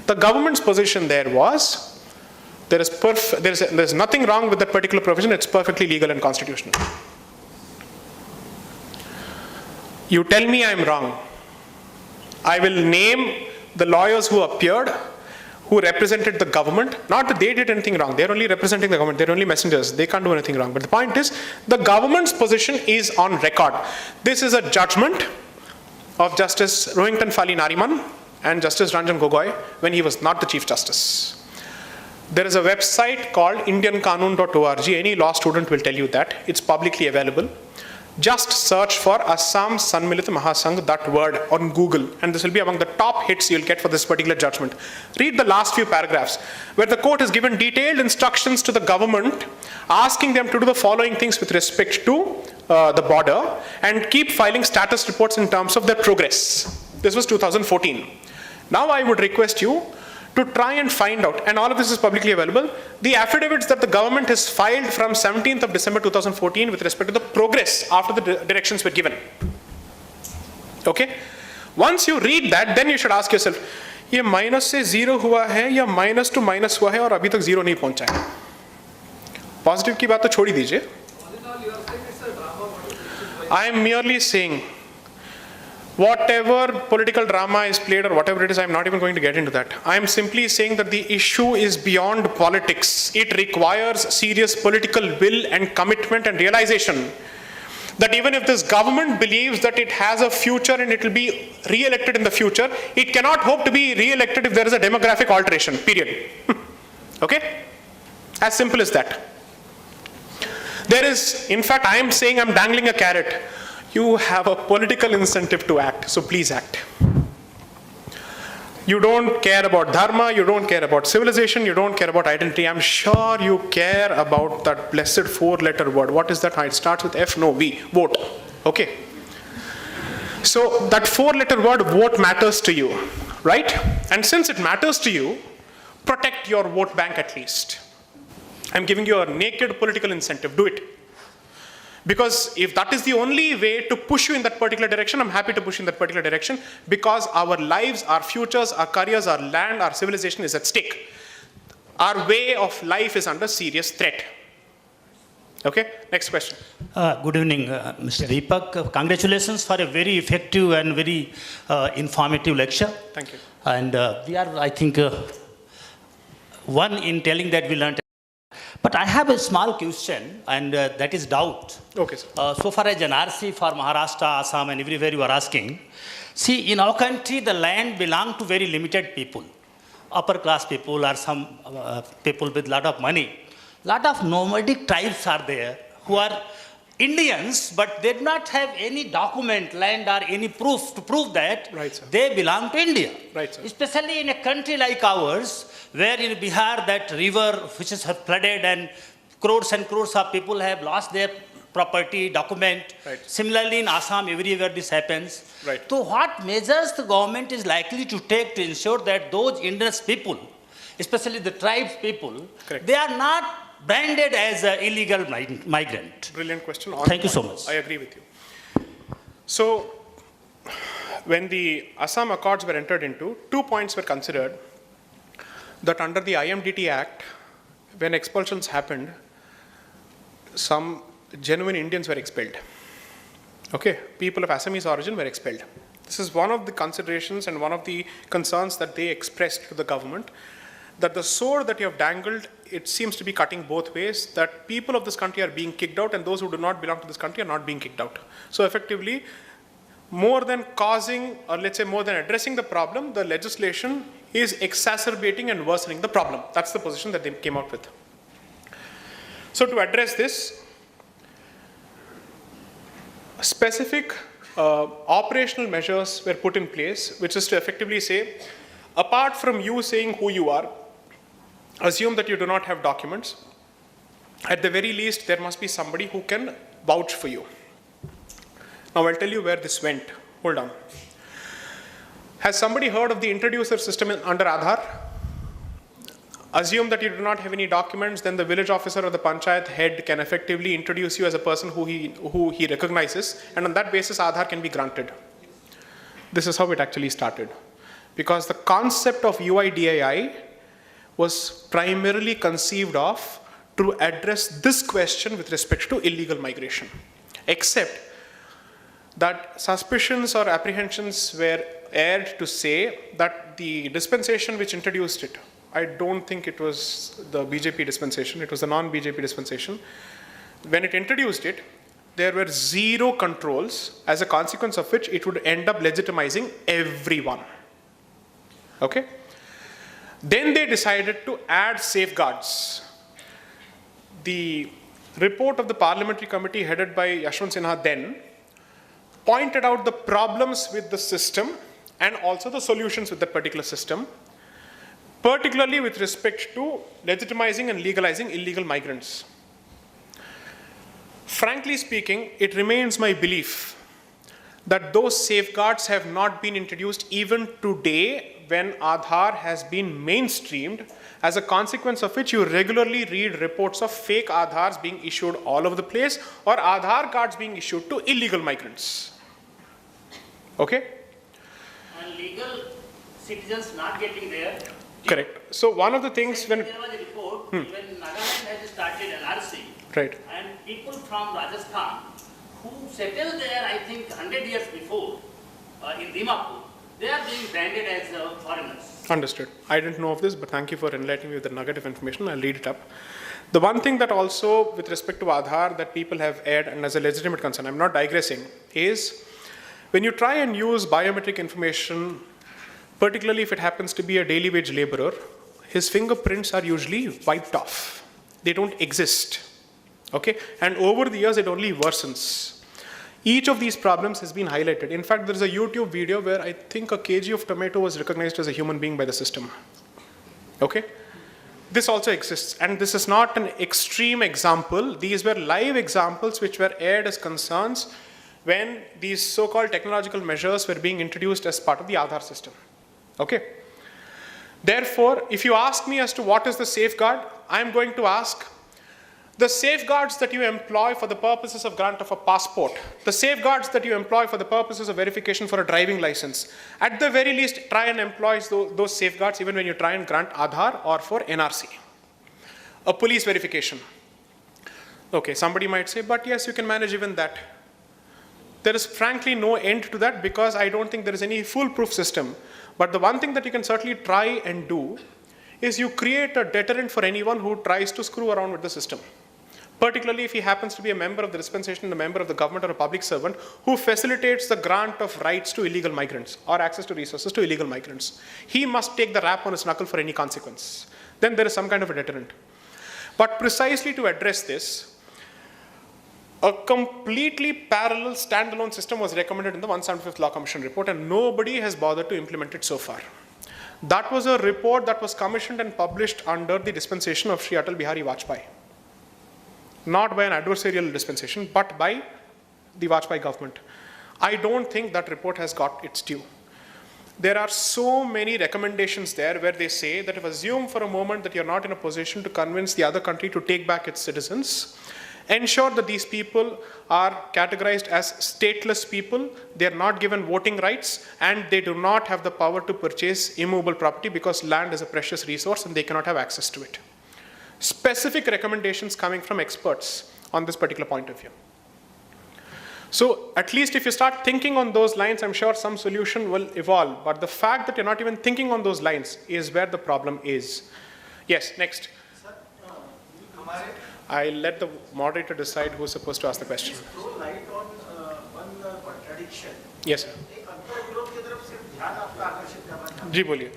The government's position there was, there's nothing wrong with that particular provision, it's perfectly legal and constitutional. You tell me I'm wrong. I will name the lawyers who appeared, who represented the government. Not that they did anything wrong. They're only representing the government. They're only messengers. They can't do anything wrong. But the point is, the government's position is on record. This is a judgment of Justice Rohington Fali Nariman and Justice Ranjan Gogoi when he was not the Chief Justice. There is a website called indianqanun.org. Any law student will tell you that. It's publicly available. Just search for Assam Sanmilit Mahasangh, that word, on Google, and this will be among the top hits you'll get for this particular judgment. Read the last few paragraphs, where the court has given detailed instructions to the government, asking them to do the following things with respect to the border, and keep filing status reports in terms of their progress. This was 2014. Now I would request you to try and find out, and all of this is publicly available, the affidavits that the government has filed from 17th of December 2014 with respect to the progress after the directions were given. Okay? Once you read that, then you should ask yourself, ये minus से zero हुआ है या minus two minus हुआ है और अभी तक जीरो नहीं पहुंचा है. पॉजिटिव की बात तो छोड़ ही दीजिए. I am merely saying, whatever political drama is played or whatever it is, I am not even going to get into that. I am simply saying that the issue is beyond politics. It requires serious political will and commitment and realization that even if this government believes that it has a future and it will be re-elected in the future, it cannot hope to be re-elected if there is a demographic alteration, period. Okay? As simple as that. There is, in fact, I am saying, I'm dangling a carrot. You have a political incentive to act, so please act. You don't care about dharma, you don't care about civilization, you don't care about identity. I'm sure you care about that blessed four-letter word. What is that? It starts with F, no, V, vote. Okay. So that four-letter word, vote, matters to you, right? And since it matters to you, protect your vote bank at least. I'm giving you a naked political incentive, do it. Because if that is the only way to push you in that particular direction, I'm happy to push you in that particular direction, because our lives, our futures, our careers, our land, our civilization is at stake. Our way of life is under serious threat. Okay, next question. Good evening, Mr. Deepak. Congratulations for a very effective and very informative lecture. Thank you. And we are, I think, one in telling that we learned. But I have a small question, and that is doubt. Okay, sir. So far as NRC for Maharashtra, Assam, and everywhere you are asking, see, in our country, the land belongs to very limited people, upper class people or some people with lot of money. Lot of nomadic tribes are there who are Indians, but they do not have any document, land or any proof to prove that Right, sir. they belong to India. Right, sir. Especially in a country like ours, where in Bihar that river which is flooded and crores of people have lost their property, document. Right. Similarly in Assam, everywhere this happens. Right. So what measures the government is likely to take to ensure that those indigenous people, especially the tribes people, Correct. they are not branded as an illegal migrant? Brilliant question. Thank you so much. I agree with you. So, when the Assam Accords were entered into, 2 points were considered. That under the IMDT Act, when expulsions happened, some genuine Indians were expelled. Okay, people of Assamese origin were expelled. This is one of the considerations and one of the concerns that they expressed to the government, that the sword that you have dangled, it seems to be cutting both ways, that people of this country are being kicked out and those who do not belong to this country are not being kicked out. So effectively, more than causing, or let's say more than addressing the problem, the legislation is exacerbating and worsening the problem. That's the position that they came out with. So to address this, specific operational measures were put in place, which is to effectively say, apart from you saying who you are, assume that you do not have documents. At the very least, there must be somebody who can vouch for you. Now I'll tell you where this went. Hold on. Has somebody heard of the introducer system under Aadhaar? Assume that you do not have any documents, then the village officer or the panchayat head can effectively introduce you as a person who he recognizes, and on that basis Aadhaar can be granted. This is how it actually started. Because the concept of UIDAI was primarily conceived of to address this question with respect to illegal migration. Except that suspicions or apprehensions were aired to say that the dispensation which introduced it, I don't think it was the BJP dispensation, it was the non-BJP dispensation. When it introduced it, there were zero controls, as a consequence of which it would end up legitimizing everyone. Okay? Then they decided to add safeguards. The report of the parliamentary committee headed by Yashwant Sinha then pointed out the problems with the system and also the solutions with that particular system, particularly with respect to legitimizing and legalizing illegal migrants. Frankly speaking, it remains my belief that those safeguards have not been introduced even today when Aadhaar has been mainstreamed, as a consequence of which you regularly read reports of fake Aadhaars being issued all over the place or Aadhaar cards being issued to illegal migrants. Okay? And legal citizens not getting there. Correct. So one of the things when... There was a report when Nagaland has started NRC. Right. And people from Rajasthan who settled there, I think 100 years before, in Dimapur, they are being branded as foreigners. Understood. I didn't know of this, but thank you for enlightening me with the nugget of information. I'll read it up. The one thing that also, with respect to Aadhaar, that people have aired, and as a legitimate concern, I'm not digressing, is when you try and use biometric information, particularly if it happens to be a daily wage laborer, his fingerprints are usually wiped off. They don't exist. Okay? And over the years, it only worsens. Each of these problems has been highlighted. In fact, there is a YouTube video where I think a kg of tomato was recognized as a human being by the system. Okay? This also exists. And this is not an extreme example. These were live examples which were aired as concerns when these so-called technological measures were being introduced as part of the Aadhaar system. Okay? Therefore, if you ask me as to what is the safeguard, I'm going to ask the safeguards that you employ for the purposes of grant of a passport, the safeguards that you employ for the purposes of verification for a driving license, at the very least, try and employ those safeguards even when you try and grant Aadhaar or for NRC. A police verification. Okay, somebody might say, but yes, you can manage even that. There is frankly no end to that because I don't think there is any foolproof system. But the one thing that you can certainly try and do is you create a deterrent for anyone who tries to screw around with the system. Particularly if he happens to be a member of the dispensation, a member of the government or a public servant who facilitates the grant of rights to illegal migrants or access to resources to illegal migrants. He must take the rap on his knuckle for any consequence. Then there is some kind of a deterrent. But precisely to address this, a completely parallel standalone system was recommended in the 175th Law Commission report and nobody has bothered to implement it so far. That was a report that was commissioned and published under the dispensation of Sri Atal Bihari Vajpayee. Not by an adversarial dispensation, but by the Vajpayee government. I don't think that report has got its due. There are so many recommendations there where they say that if assume for a moment that you're not in a position to convince the other country to take back its citizens, ensure that these people are categorized as stateless people, they are not given voting rights, and they do not have the power to purchase immovable property because land is a precious resource and they cannot have access to it. Specific recommendations coming from experts on this particular point of view. So at least if you start thinking on those lines, I'm sure some solution will evolve. But the fact that you're not even thinking on those lines is where the problem is. Yes, next. I let the moderator decide who's supposed to ask the question. Throw light on one contradiction. Yes, sir. एक अंतर्विरोध की तरफ सिर्फ ध्यान आपका आकर्षित करना चाहता हूं। जी बोलिए।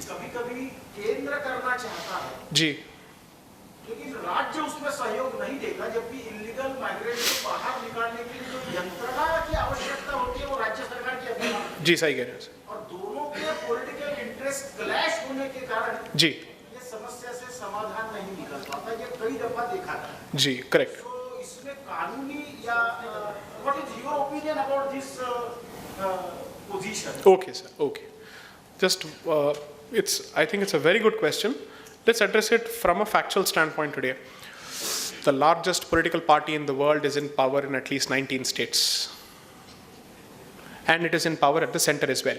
कभी-कभी केंद्र करना चाहता है जी। लेकिन राज्य उसमें सहयोग नहीं देगा, जबकि इलीगल माइग्रेंट को बाहर निकालने के लिए जो यंत्रणा की आवश्यकता होती है वो राज्य सरकार की अपनी है। जी सही कह रहे हैं। और दोनों के पॉलिटिकल इंटरेस्ट क्लैश होने के कारण जी ये समस्या से समाधान नहीं निकल पाता। ये कई दफा देखा था। जी करेक्ट। तो इसमें कानूनी या what is your opinion about this position? Okay, sir. Okay. Just, I think it's a very good question. Let's address it from a factual standpoint today. The largest political party in the world is in power in at least 19 states. And it is in power at the center as well.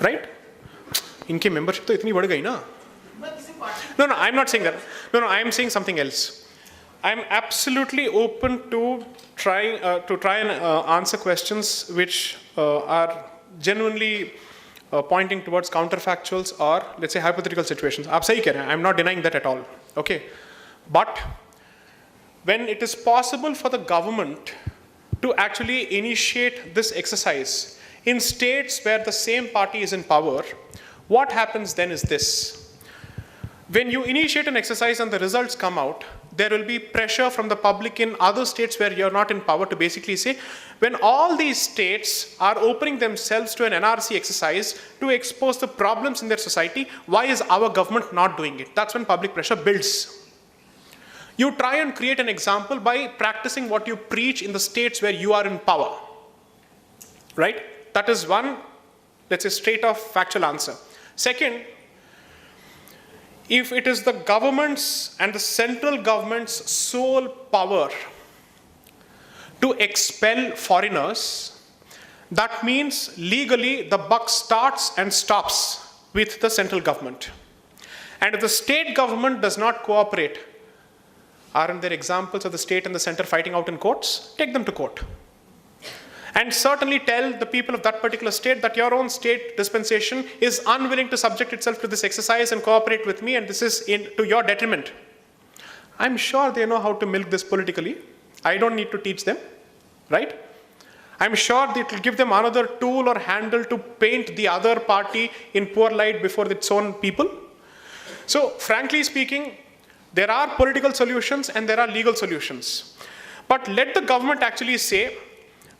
Right? इनकी membership तो इतनी बढ़ गई ना? No, I'm not saying that. No, I am saying something else. I'm absolutely open to try and answer questions which are genuinely pointing towards counterfactuals or let's say hypothetical situations. आप सही कह रहे हैं. I'm not denying that at all. Okay, but when it is possible for the government to actually initiate this exercise in states where the same party is in power, what happens then is this. When you initiate an exercise and the results come out, there will be pressure from the public in other states where you're not in power to basically say, when all these states are opening themselves to an NRC exercise to expose the problems in their society, why is our government not doing it? That's when public pressure builds. You try and create an example by practicing what you preach in the states where you are in power. Right? That is one, let's say, straight off factual answer. Second, if it is the government's and the central government's sole power to expel foreigners, that means legally the buck starts and stops with the central government. And if the state government does not cooperate, aren't there examples of the state and the center fighting out in courts? Take them to court. And certainly tell the people of that particular state that your own state dispensation is unwilling to subject itself to this exercise and cooperate with me, and this is to your detriment. I'm sure they know how to milk this politically. I don't need to teach them, right? I'm sure that it will give them another tool or handle to paint the other party in poor light before its own people. So, frankly speaking, there are political solutions and there are legal solutions. But let the government actually say,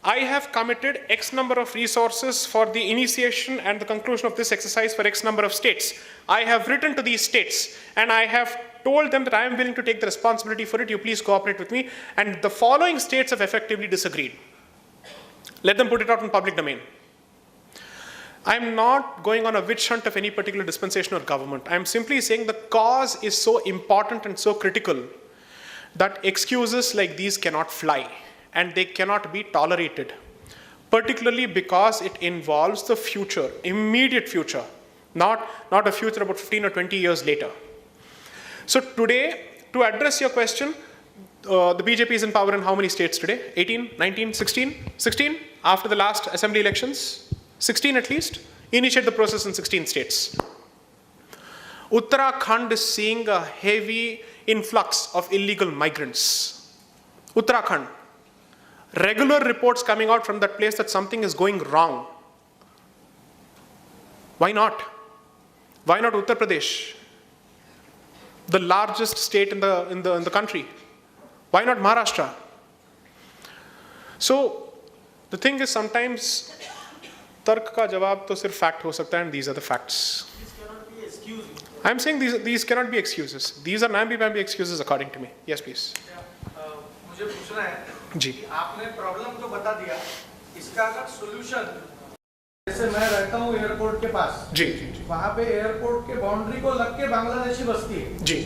I have committed X number of resources for the initiation and the conclusion of this exercise for X number of states. I have written to these states and I have told them that I am willing to take the responsibility for it. You please cooperate with me. And the following states have effectively disagreed. Let them put it out in public domain. I'm not going on a witch hunt of any particular dispensation or government. I'm simply saying the cause is so important and so critical that excuses like these cannot fly. And they cannot be tolerated, particularly because it involves the future, immediate future, not a future about 15 or 20 years later. So today, to address your question, the BJP is in power in how many states today? 18, 19, 16? 16 after the last assembly elections? 16 at least? Initiate the process in 16 states. Uttarakhand is seeing a heavy influx of illegal migrants. Uttarakhand. Regular reports coming out from that place that something is going wrong. Why not? Why not Uttar Pradesh? The largest state in the country. Why not Maharashtra? So the thing is, sometimes tark ka jawab to sirf fact ho sakta hai, and these are the facts. This cannot be excused. I'm saying these cannot be excuses. These are namby-pamby excuses according to me. Yes, please. मुझे पूछना है जी. कि आपने problem तो बता दिया, इसका अगर सॉल्यूशन, जैसे मैं रहता हूँ एयरपोर्ट के पास, जी, वहाँ पे एयरपोर्ट के बाउंड्री को लग के बांग्लादेशी बस्ती है जी.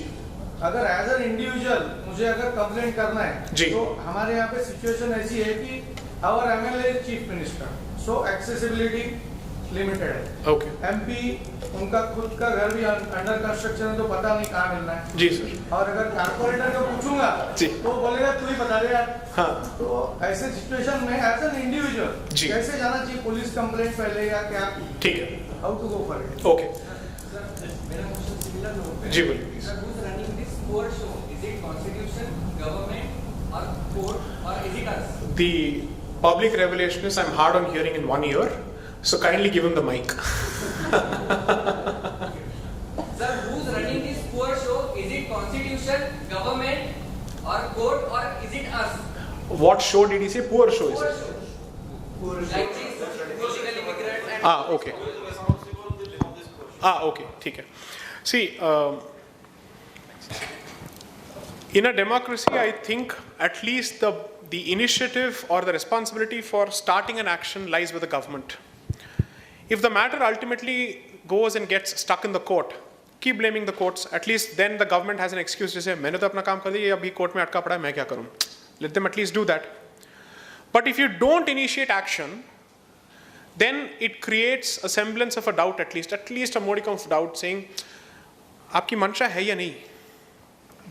अगर एज एन इंडिविजुअल मुझे अगर कंप्लेंट करना है जी. तो हमारे यहाँ पे सिचुएशन ऐसी है कि our MLA chief minister, so accessibility limited है. ओके. एमपी उनका खुद का घर भी अंडर कंस्ट्रक्शन है, तो पता नहीं कहाँ मिलना है. जी सर. और अगर कारपोरेटर को पूछूंगा जी. तो बोलेगा तू ही बता दे यार. हाँ. तो ऐसे सिचुएशन में एज एन इंडिविजुअल जी. कैसे जाना चाहिए, पुलिस कंप्लेंट पहले या क्या, ठीक है. How to go for it? Okay. जी बोलिए. The public revelation is I'm hard on hearing in one ear, so kindly give him the mic. Sir, who's running this poor show? Is it constitution, government, or court, or is it us? What show did he say? Poor show is Poor it? show. Like this, illegal immigrant and Okay. Okay. ठीक है. See, in a democracy, I think at least the initiative or the responsibility for starting an action lies with the government. If the matter ultimately goes and gets stuck in the court, keep blaming the courts. At least then the government has an excuse to say, मैंने तो अपना काम कर दिया, अभी court में अटका पड़ा है, मैं क्या करूँ? Let them at least do that. But if you don't initiate action, then it creates a semblance of a doubt, at least a modicum of doubt, saying, आपकी मंशा है या नहीं?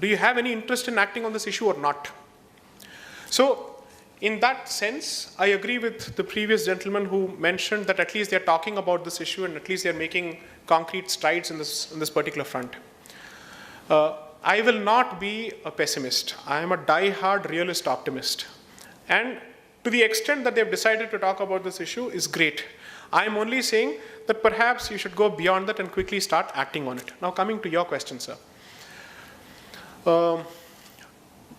Do you have any interest in acting on this issue or not? So, in that sense, I agree with the previous gentleman who mentioned that at least they're talking about this issue and at least they're making concrete strides in this particular front. I will not be a pessimist. I am a die-hard realist optimist. And to the extent that they've decided to talk about this issue is great. I am only saying that perhaps you should go beyond that and quickly start acting on it. Now coming to your question, sir.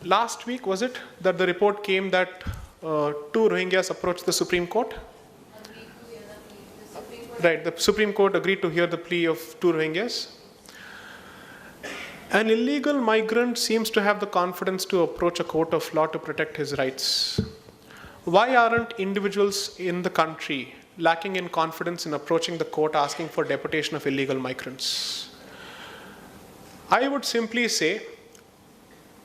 Last week, was it, that the report came that 2 Rohingyas approached the Supreme Court? Right, the Supreme Court agreed to hear the plea of 2 Rohingyas. An illegal migrant seems to have the confidence to approach a court of law to protect his rights. Why aren't individuals in the country lacking in confidence in approaching the court asking for deportation of illegal migrants? I would simply say,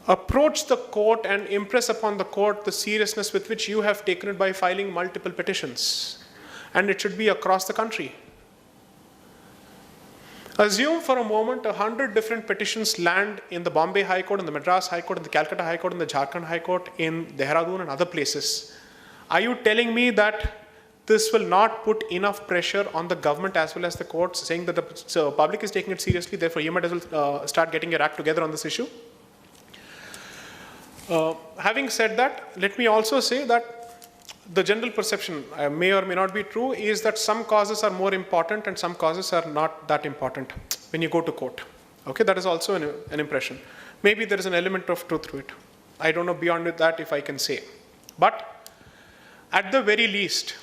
approach the court and impress upon the court the seriousness with which you have taken it by filing multiple petitions. And it should be across the country. Assume for a moment 100 different petitions land in the Bombay High Court, in the Madras High Court, in the Calcutta High Court, in the Jharkhand High Court, in Dehradun and other places. Are you telling me that this will not put enough pressure on the government as well as the courts, saying that the public is taking it seriously, therefore you might as well start getting your act together on this issue? Having said that, let me also say that the general perception, may or may not be true, is that some causes are more important and some causes are not that important when you go to court. Okay, that is also an impression. Maybe there is an element of truth to it. I don't know beyond that if I can say. But at the very least,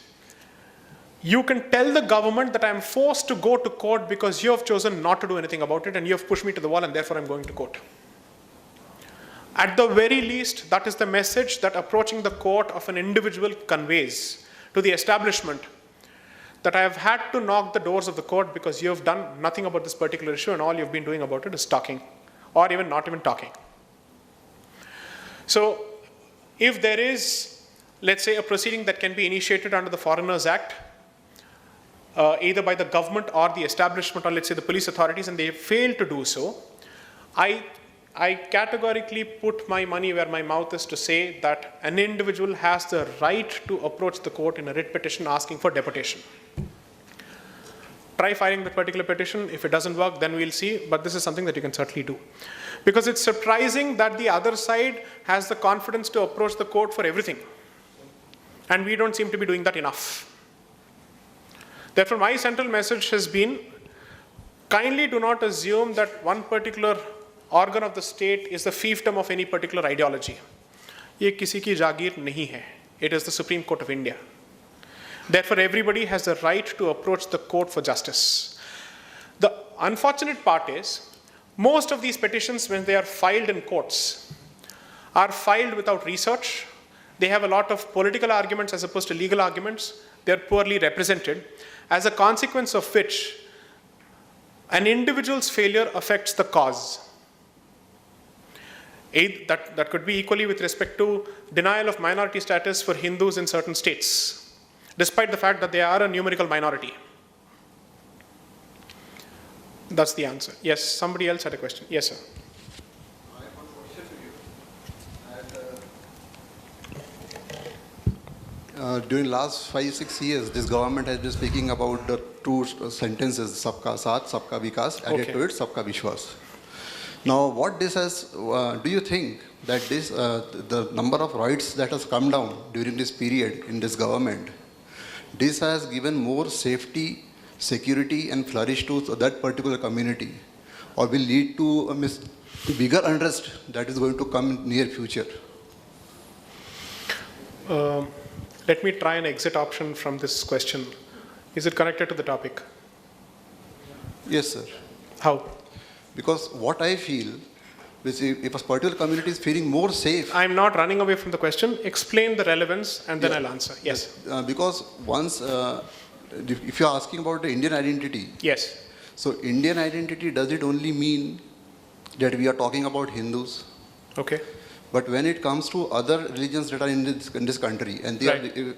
you can tell the government that I am forced to go to court because you have chosen not to do anything about it and you have pushed me to the wall and therefore I'm going to court. At the very least, that is the message that approaching the court of an individual conveys to the establishment, that I have had to knock the doors of the court because you have done nothing about this particular issue and all you've been doing about it is talking, or even not even talking. So if there is, let's say, a proceeding that can be initiated under the Foreigners Act, either by the government or the establishment or let's say the police authorities, and they fail to do so, I categorically put my money where my mouth is to say that an individual has the right to approach the court in a writ petition asking for deportation. Try filing that particular petition. If it doesn't work, then we'll see, but this is something that you can certainly do. Because it's surprising that the other side has the confidence to approach the court for everything. And we don't seem to be doing that enough. Therefore, my central message has been, kindly do not assume that one particular organ of the state is the fiefdom of any particular ideology. Ye kisi ki jagir nahi hai. It is the Supreme Court of India. Therefore, everybody has the right to approach the court for justice. The unfortunate part is, most of these petitions, when they are filed in courts, are filed without research. They have a lot of political arguments as opposed to legal arguments. They are poorly represented, as a consequence of which an individual's failure affects the cause. That could be equally with respect to denial of minority status for Hindus in certain states, despite the fact that they are a numerical minority. That's the answer. Yes, somebody else had a question. Yes, sir. I have one question to you. During last 5-6 years, this government has been speaking about the two sentences, Sabka Saath, Sabka Vikas, added to it, Sabka Vishwas. Now, what this has, do you think that this, the number of rights that has come down during this period in this government, this has given more safety, security and flourish to that particular community, or will lead to a bigger unrest that is going to come in near future? Let me try an exit option from this question. Is it connected to the topic? Yes, sir. How? Because what I feel is if a particular community is feeling more safe. I'm not running away from the question. Explain the relevance and then I'll answer. Yes. Because once, if you're asking about the Indian identity. Yes. So Indian identity, does it only mean that we are talking about Hindus? Okay. But when it comes to other religions that are in this country, and,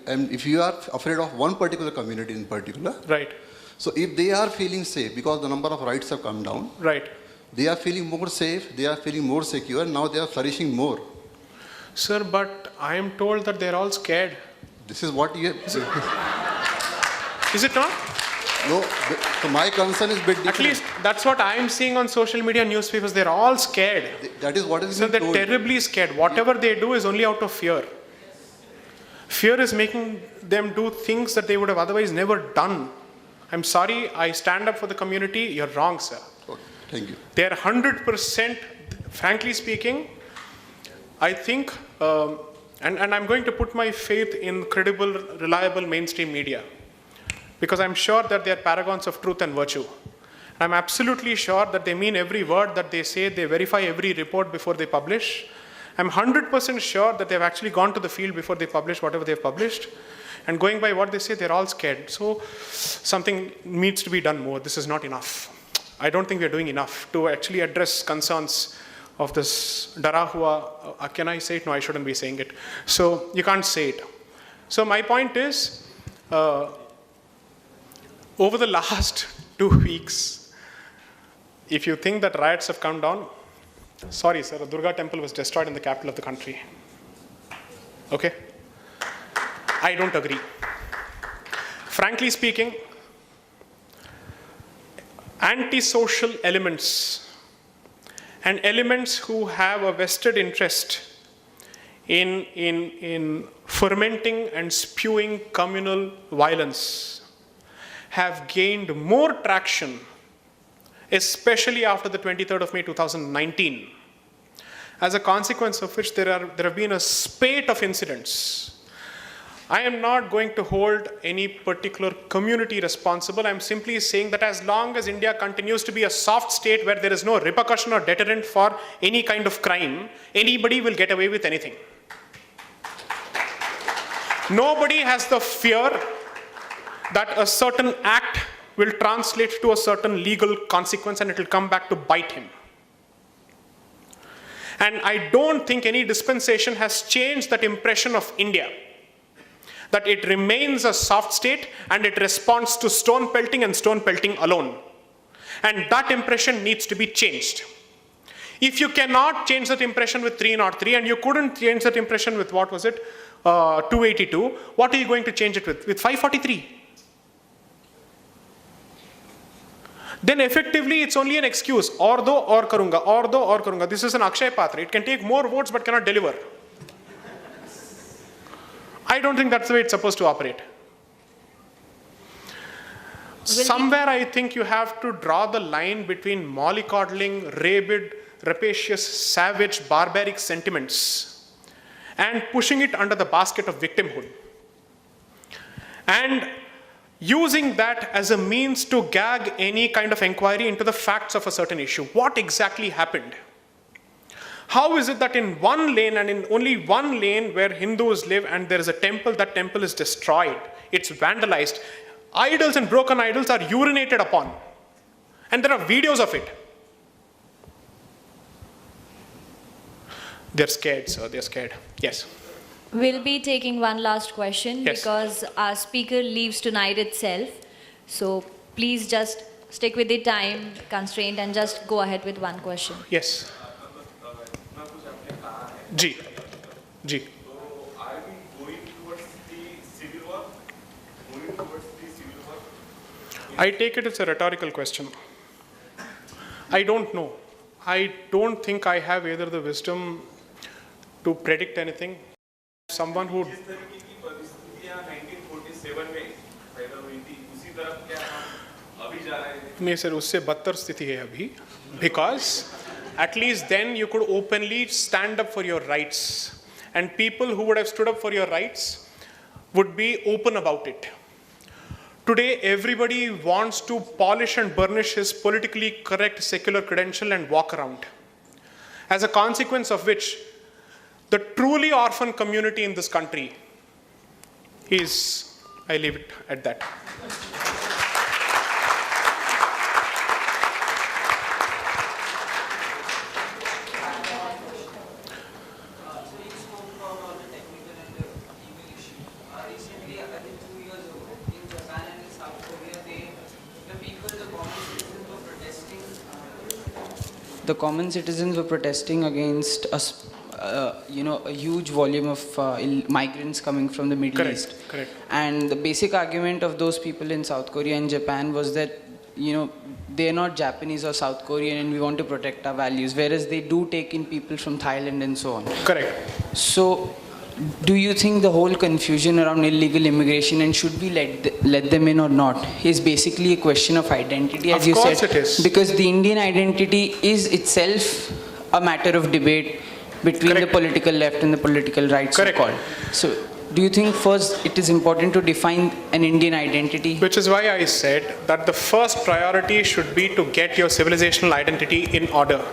and if you are afraid of one particular community in particular. Right. So if they are feeling safe, because the number of rights have come down. Right. They are feeling more safe, they are feeling more secure, now they are flourishing more. Sir, but I am told that they're all scared. This is what you have. Is it not? No, so my concern is a bit different. At least that's what I am seeing on social media and newspapers. They're all scared. That is what is so they're told. terribly scared. Whatever they do is only out of fear. Fear is making them do things that they would have otherwise never done. I'm sorry, I stand up for the community. You're wrong, sir. Okay, thank you. They're 100%, frankly speaking, I think, and I'm going to put my faith in credible, reliable mainstream media, because I'm sure that they're paragons of truth and virtue. I'm absolutely sure that they mean every word that they say, they verify every report before they publish. I'm 100% sure that they've actually gone to the field before they publish whatever they've published. And going by what they say, they're all scared. So something needs to be done more. This is not enough. I don't think we're doing enough to actually address concerns of this Dara Hua. Can I say it? No, I shouldn't be saying it. So you can't say it. So my point is, over the last 2 weeks, if you think that riots have come down, sorry, sir, a Durga temple was destroyed in the capital of the country. Okay? I don't agree. Frankly speaking, antisocial elements and elements who have a vested interest in fermenting and spewing communal violence have gained more traction, especially after the 23rd of May 2019, as a consequence of which there have been a spate of incidents. I am not going to hold any particular community responsible. I'm simply saying that as long as India continues to be a soft state where there is no repercussion or deterrent for any kind of crime, anybody will get away with anything. Nobody has the fear that a certain act will translate to a certain legal consequence and it will come back to bite him. And I don't think any dispensation has changed that impression of India, that it remains a soft state and it responds to stone pelting and stone pelting alone. And that impression needs to be changed. If you cannot change that impression with 303 and you couldn't change that impression with, what was it, 282, what are you going to change it with? With 543. Then effectively it's only an excuse. Or karunga. This is an Akshay Patra. It can take more votes but cannot deliver. I don't think that's the way it's supposed to operate. Somewhere I think you have to draw the line between mollycoddling, rabid, rapacious, savage, barbaric sentiments and pushing it under the basket of victimhood. And using that as a means to gag any kind of inquiry into the facts of a certain issue. What exactly happened? How is it that in one lane and in only one lane where Hindus live and there is a temple, that temple is destroyed, it's vandalized, idols and broken idols are urinated upon, and there are videos of it. They're scared, sir, they're scared. Yes. We'll be taking one last question Yes. because our speaker leaves tonight itself. So please just stick with the time constraint and just go ahead with one question. Yes. Ji. So are we going towards the civil war? I take it as a rhetorical question. I don't know. I don't think I have either the wisdom to predict anything. Someone who... जिस तरीके की परिस्थितियां 1947 में पैदा हुई थी, उसी तरफ क्या हम अभी जा रहे हैं? नहीं सर, उससे बदतर स्थिति है अभी. Because at least then you could openly stand up for your rights. And people who would have stood up for your rights would be open about it. Today, everybody wants to polish and burnish his politically correct secular credential and walk around. As a consequence of which, the truly orphan community in this country is, I leave it at that. The common citizens were protesting against a huge volume of migrants coming from the Middle East. Correct. And the basic argument of those people in South Korea and Japan was that, they're not Japanese or South Korean and we want to protect our values, whereas they do take in people from Thailand and so on. Correct. So, do you think the whole confusion around illegal immigration and should we let them in or not is basically a question of identity, as you said? Of course it is. Because the Indian identity is itself a matter of debate between Correct. the political left and the political right, Correct. so-called. So, do you think first it is important to define an Indian identity? Which is why I said that the first priority should be to get your civilizational identity in order.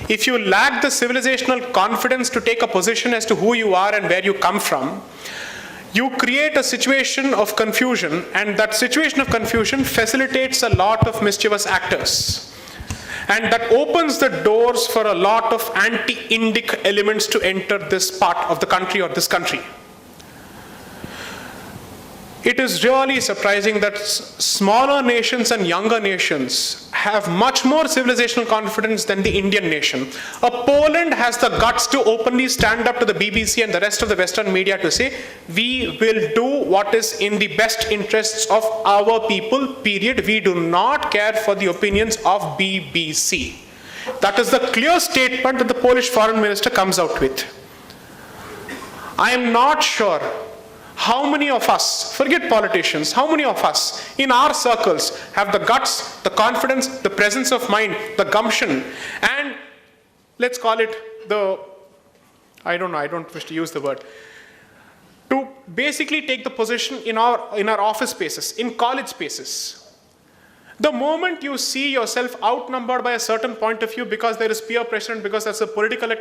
If you lack the civilizational confidence to take a position as to who you are and where you come from, you create a situation of confusion, and that situation of confusion facilitates a lot of mischievous actors. And that opens the doors for a lot of anti-Indic elements to enter this part of the country or this country. It is really surprising that smaller nations and younger nations have much more civilizational confidence than the Indian nation. Poland has the guts to openly stand up to the BBC and the rest of the Western media to say, we will do what is in the best interests of our people, period. We do not care for the opinions of BBC. That is the clear statement that the Polish foreign minister comes out with. I am not sure how many of us, forget politicians, how many of us in our circles have the guts, the confidence, the presence of mind, the gumption, and let's call it the, I don't wish to use the word, to basically take the position in our office spaces, in college spaces. The moment you see yourself outnumbered by a certain point of view because there is peer pressure and because that's a politically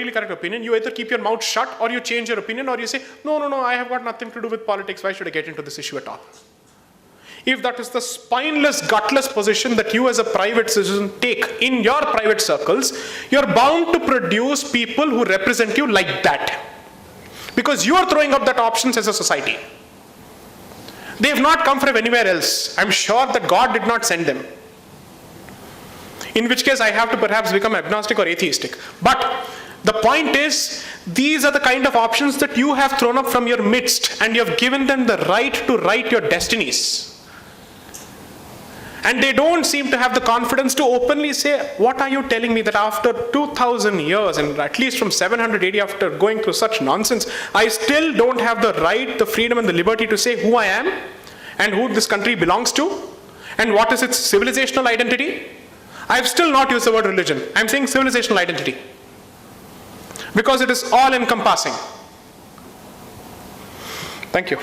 correct opinion, you either keep your mouth shut or you change your opinion, or you say, no, I have got nothing to do with politics, why should I get into this issue at all? If that is the spineless, gutless position that you as a private citizen take in your private circles, you're bound to produce people who represent you like that. Because you are throwing up that options as a society. They have not come from anywhere else. I'm sure that God did not send them. In which case I have to perhaps become agnostic or atheistic. But the point is, these are the kind of options that you have thrown up from your midst, and you have given them the right to write your destinies. And they don't seem to have the confidence to openly say, what are you telling me that after 2000 years, and at least from 700 AD, after going through such nonsense, I still don't have the right, the freedom and the liberty to say who I am and who this country belongs to and what is its civilizational identity? I've still not used the word religion. I'm saying civilizational identity, because it is all encompassing. Thank you.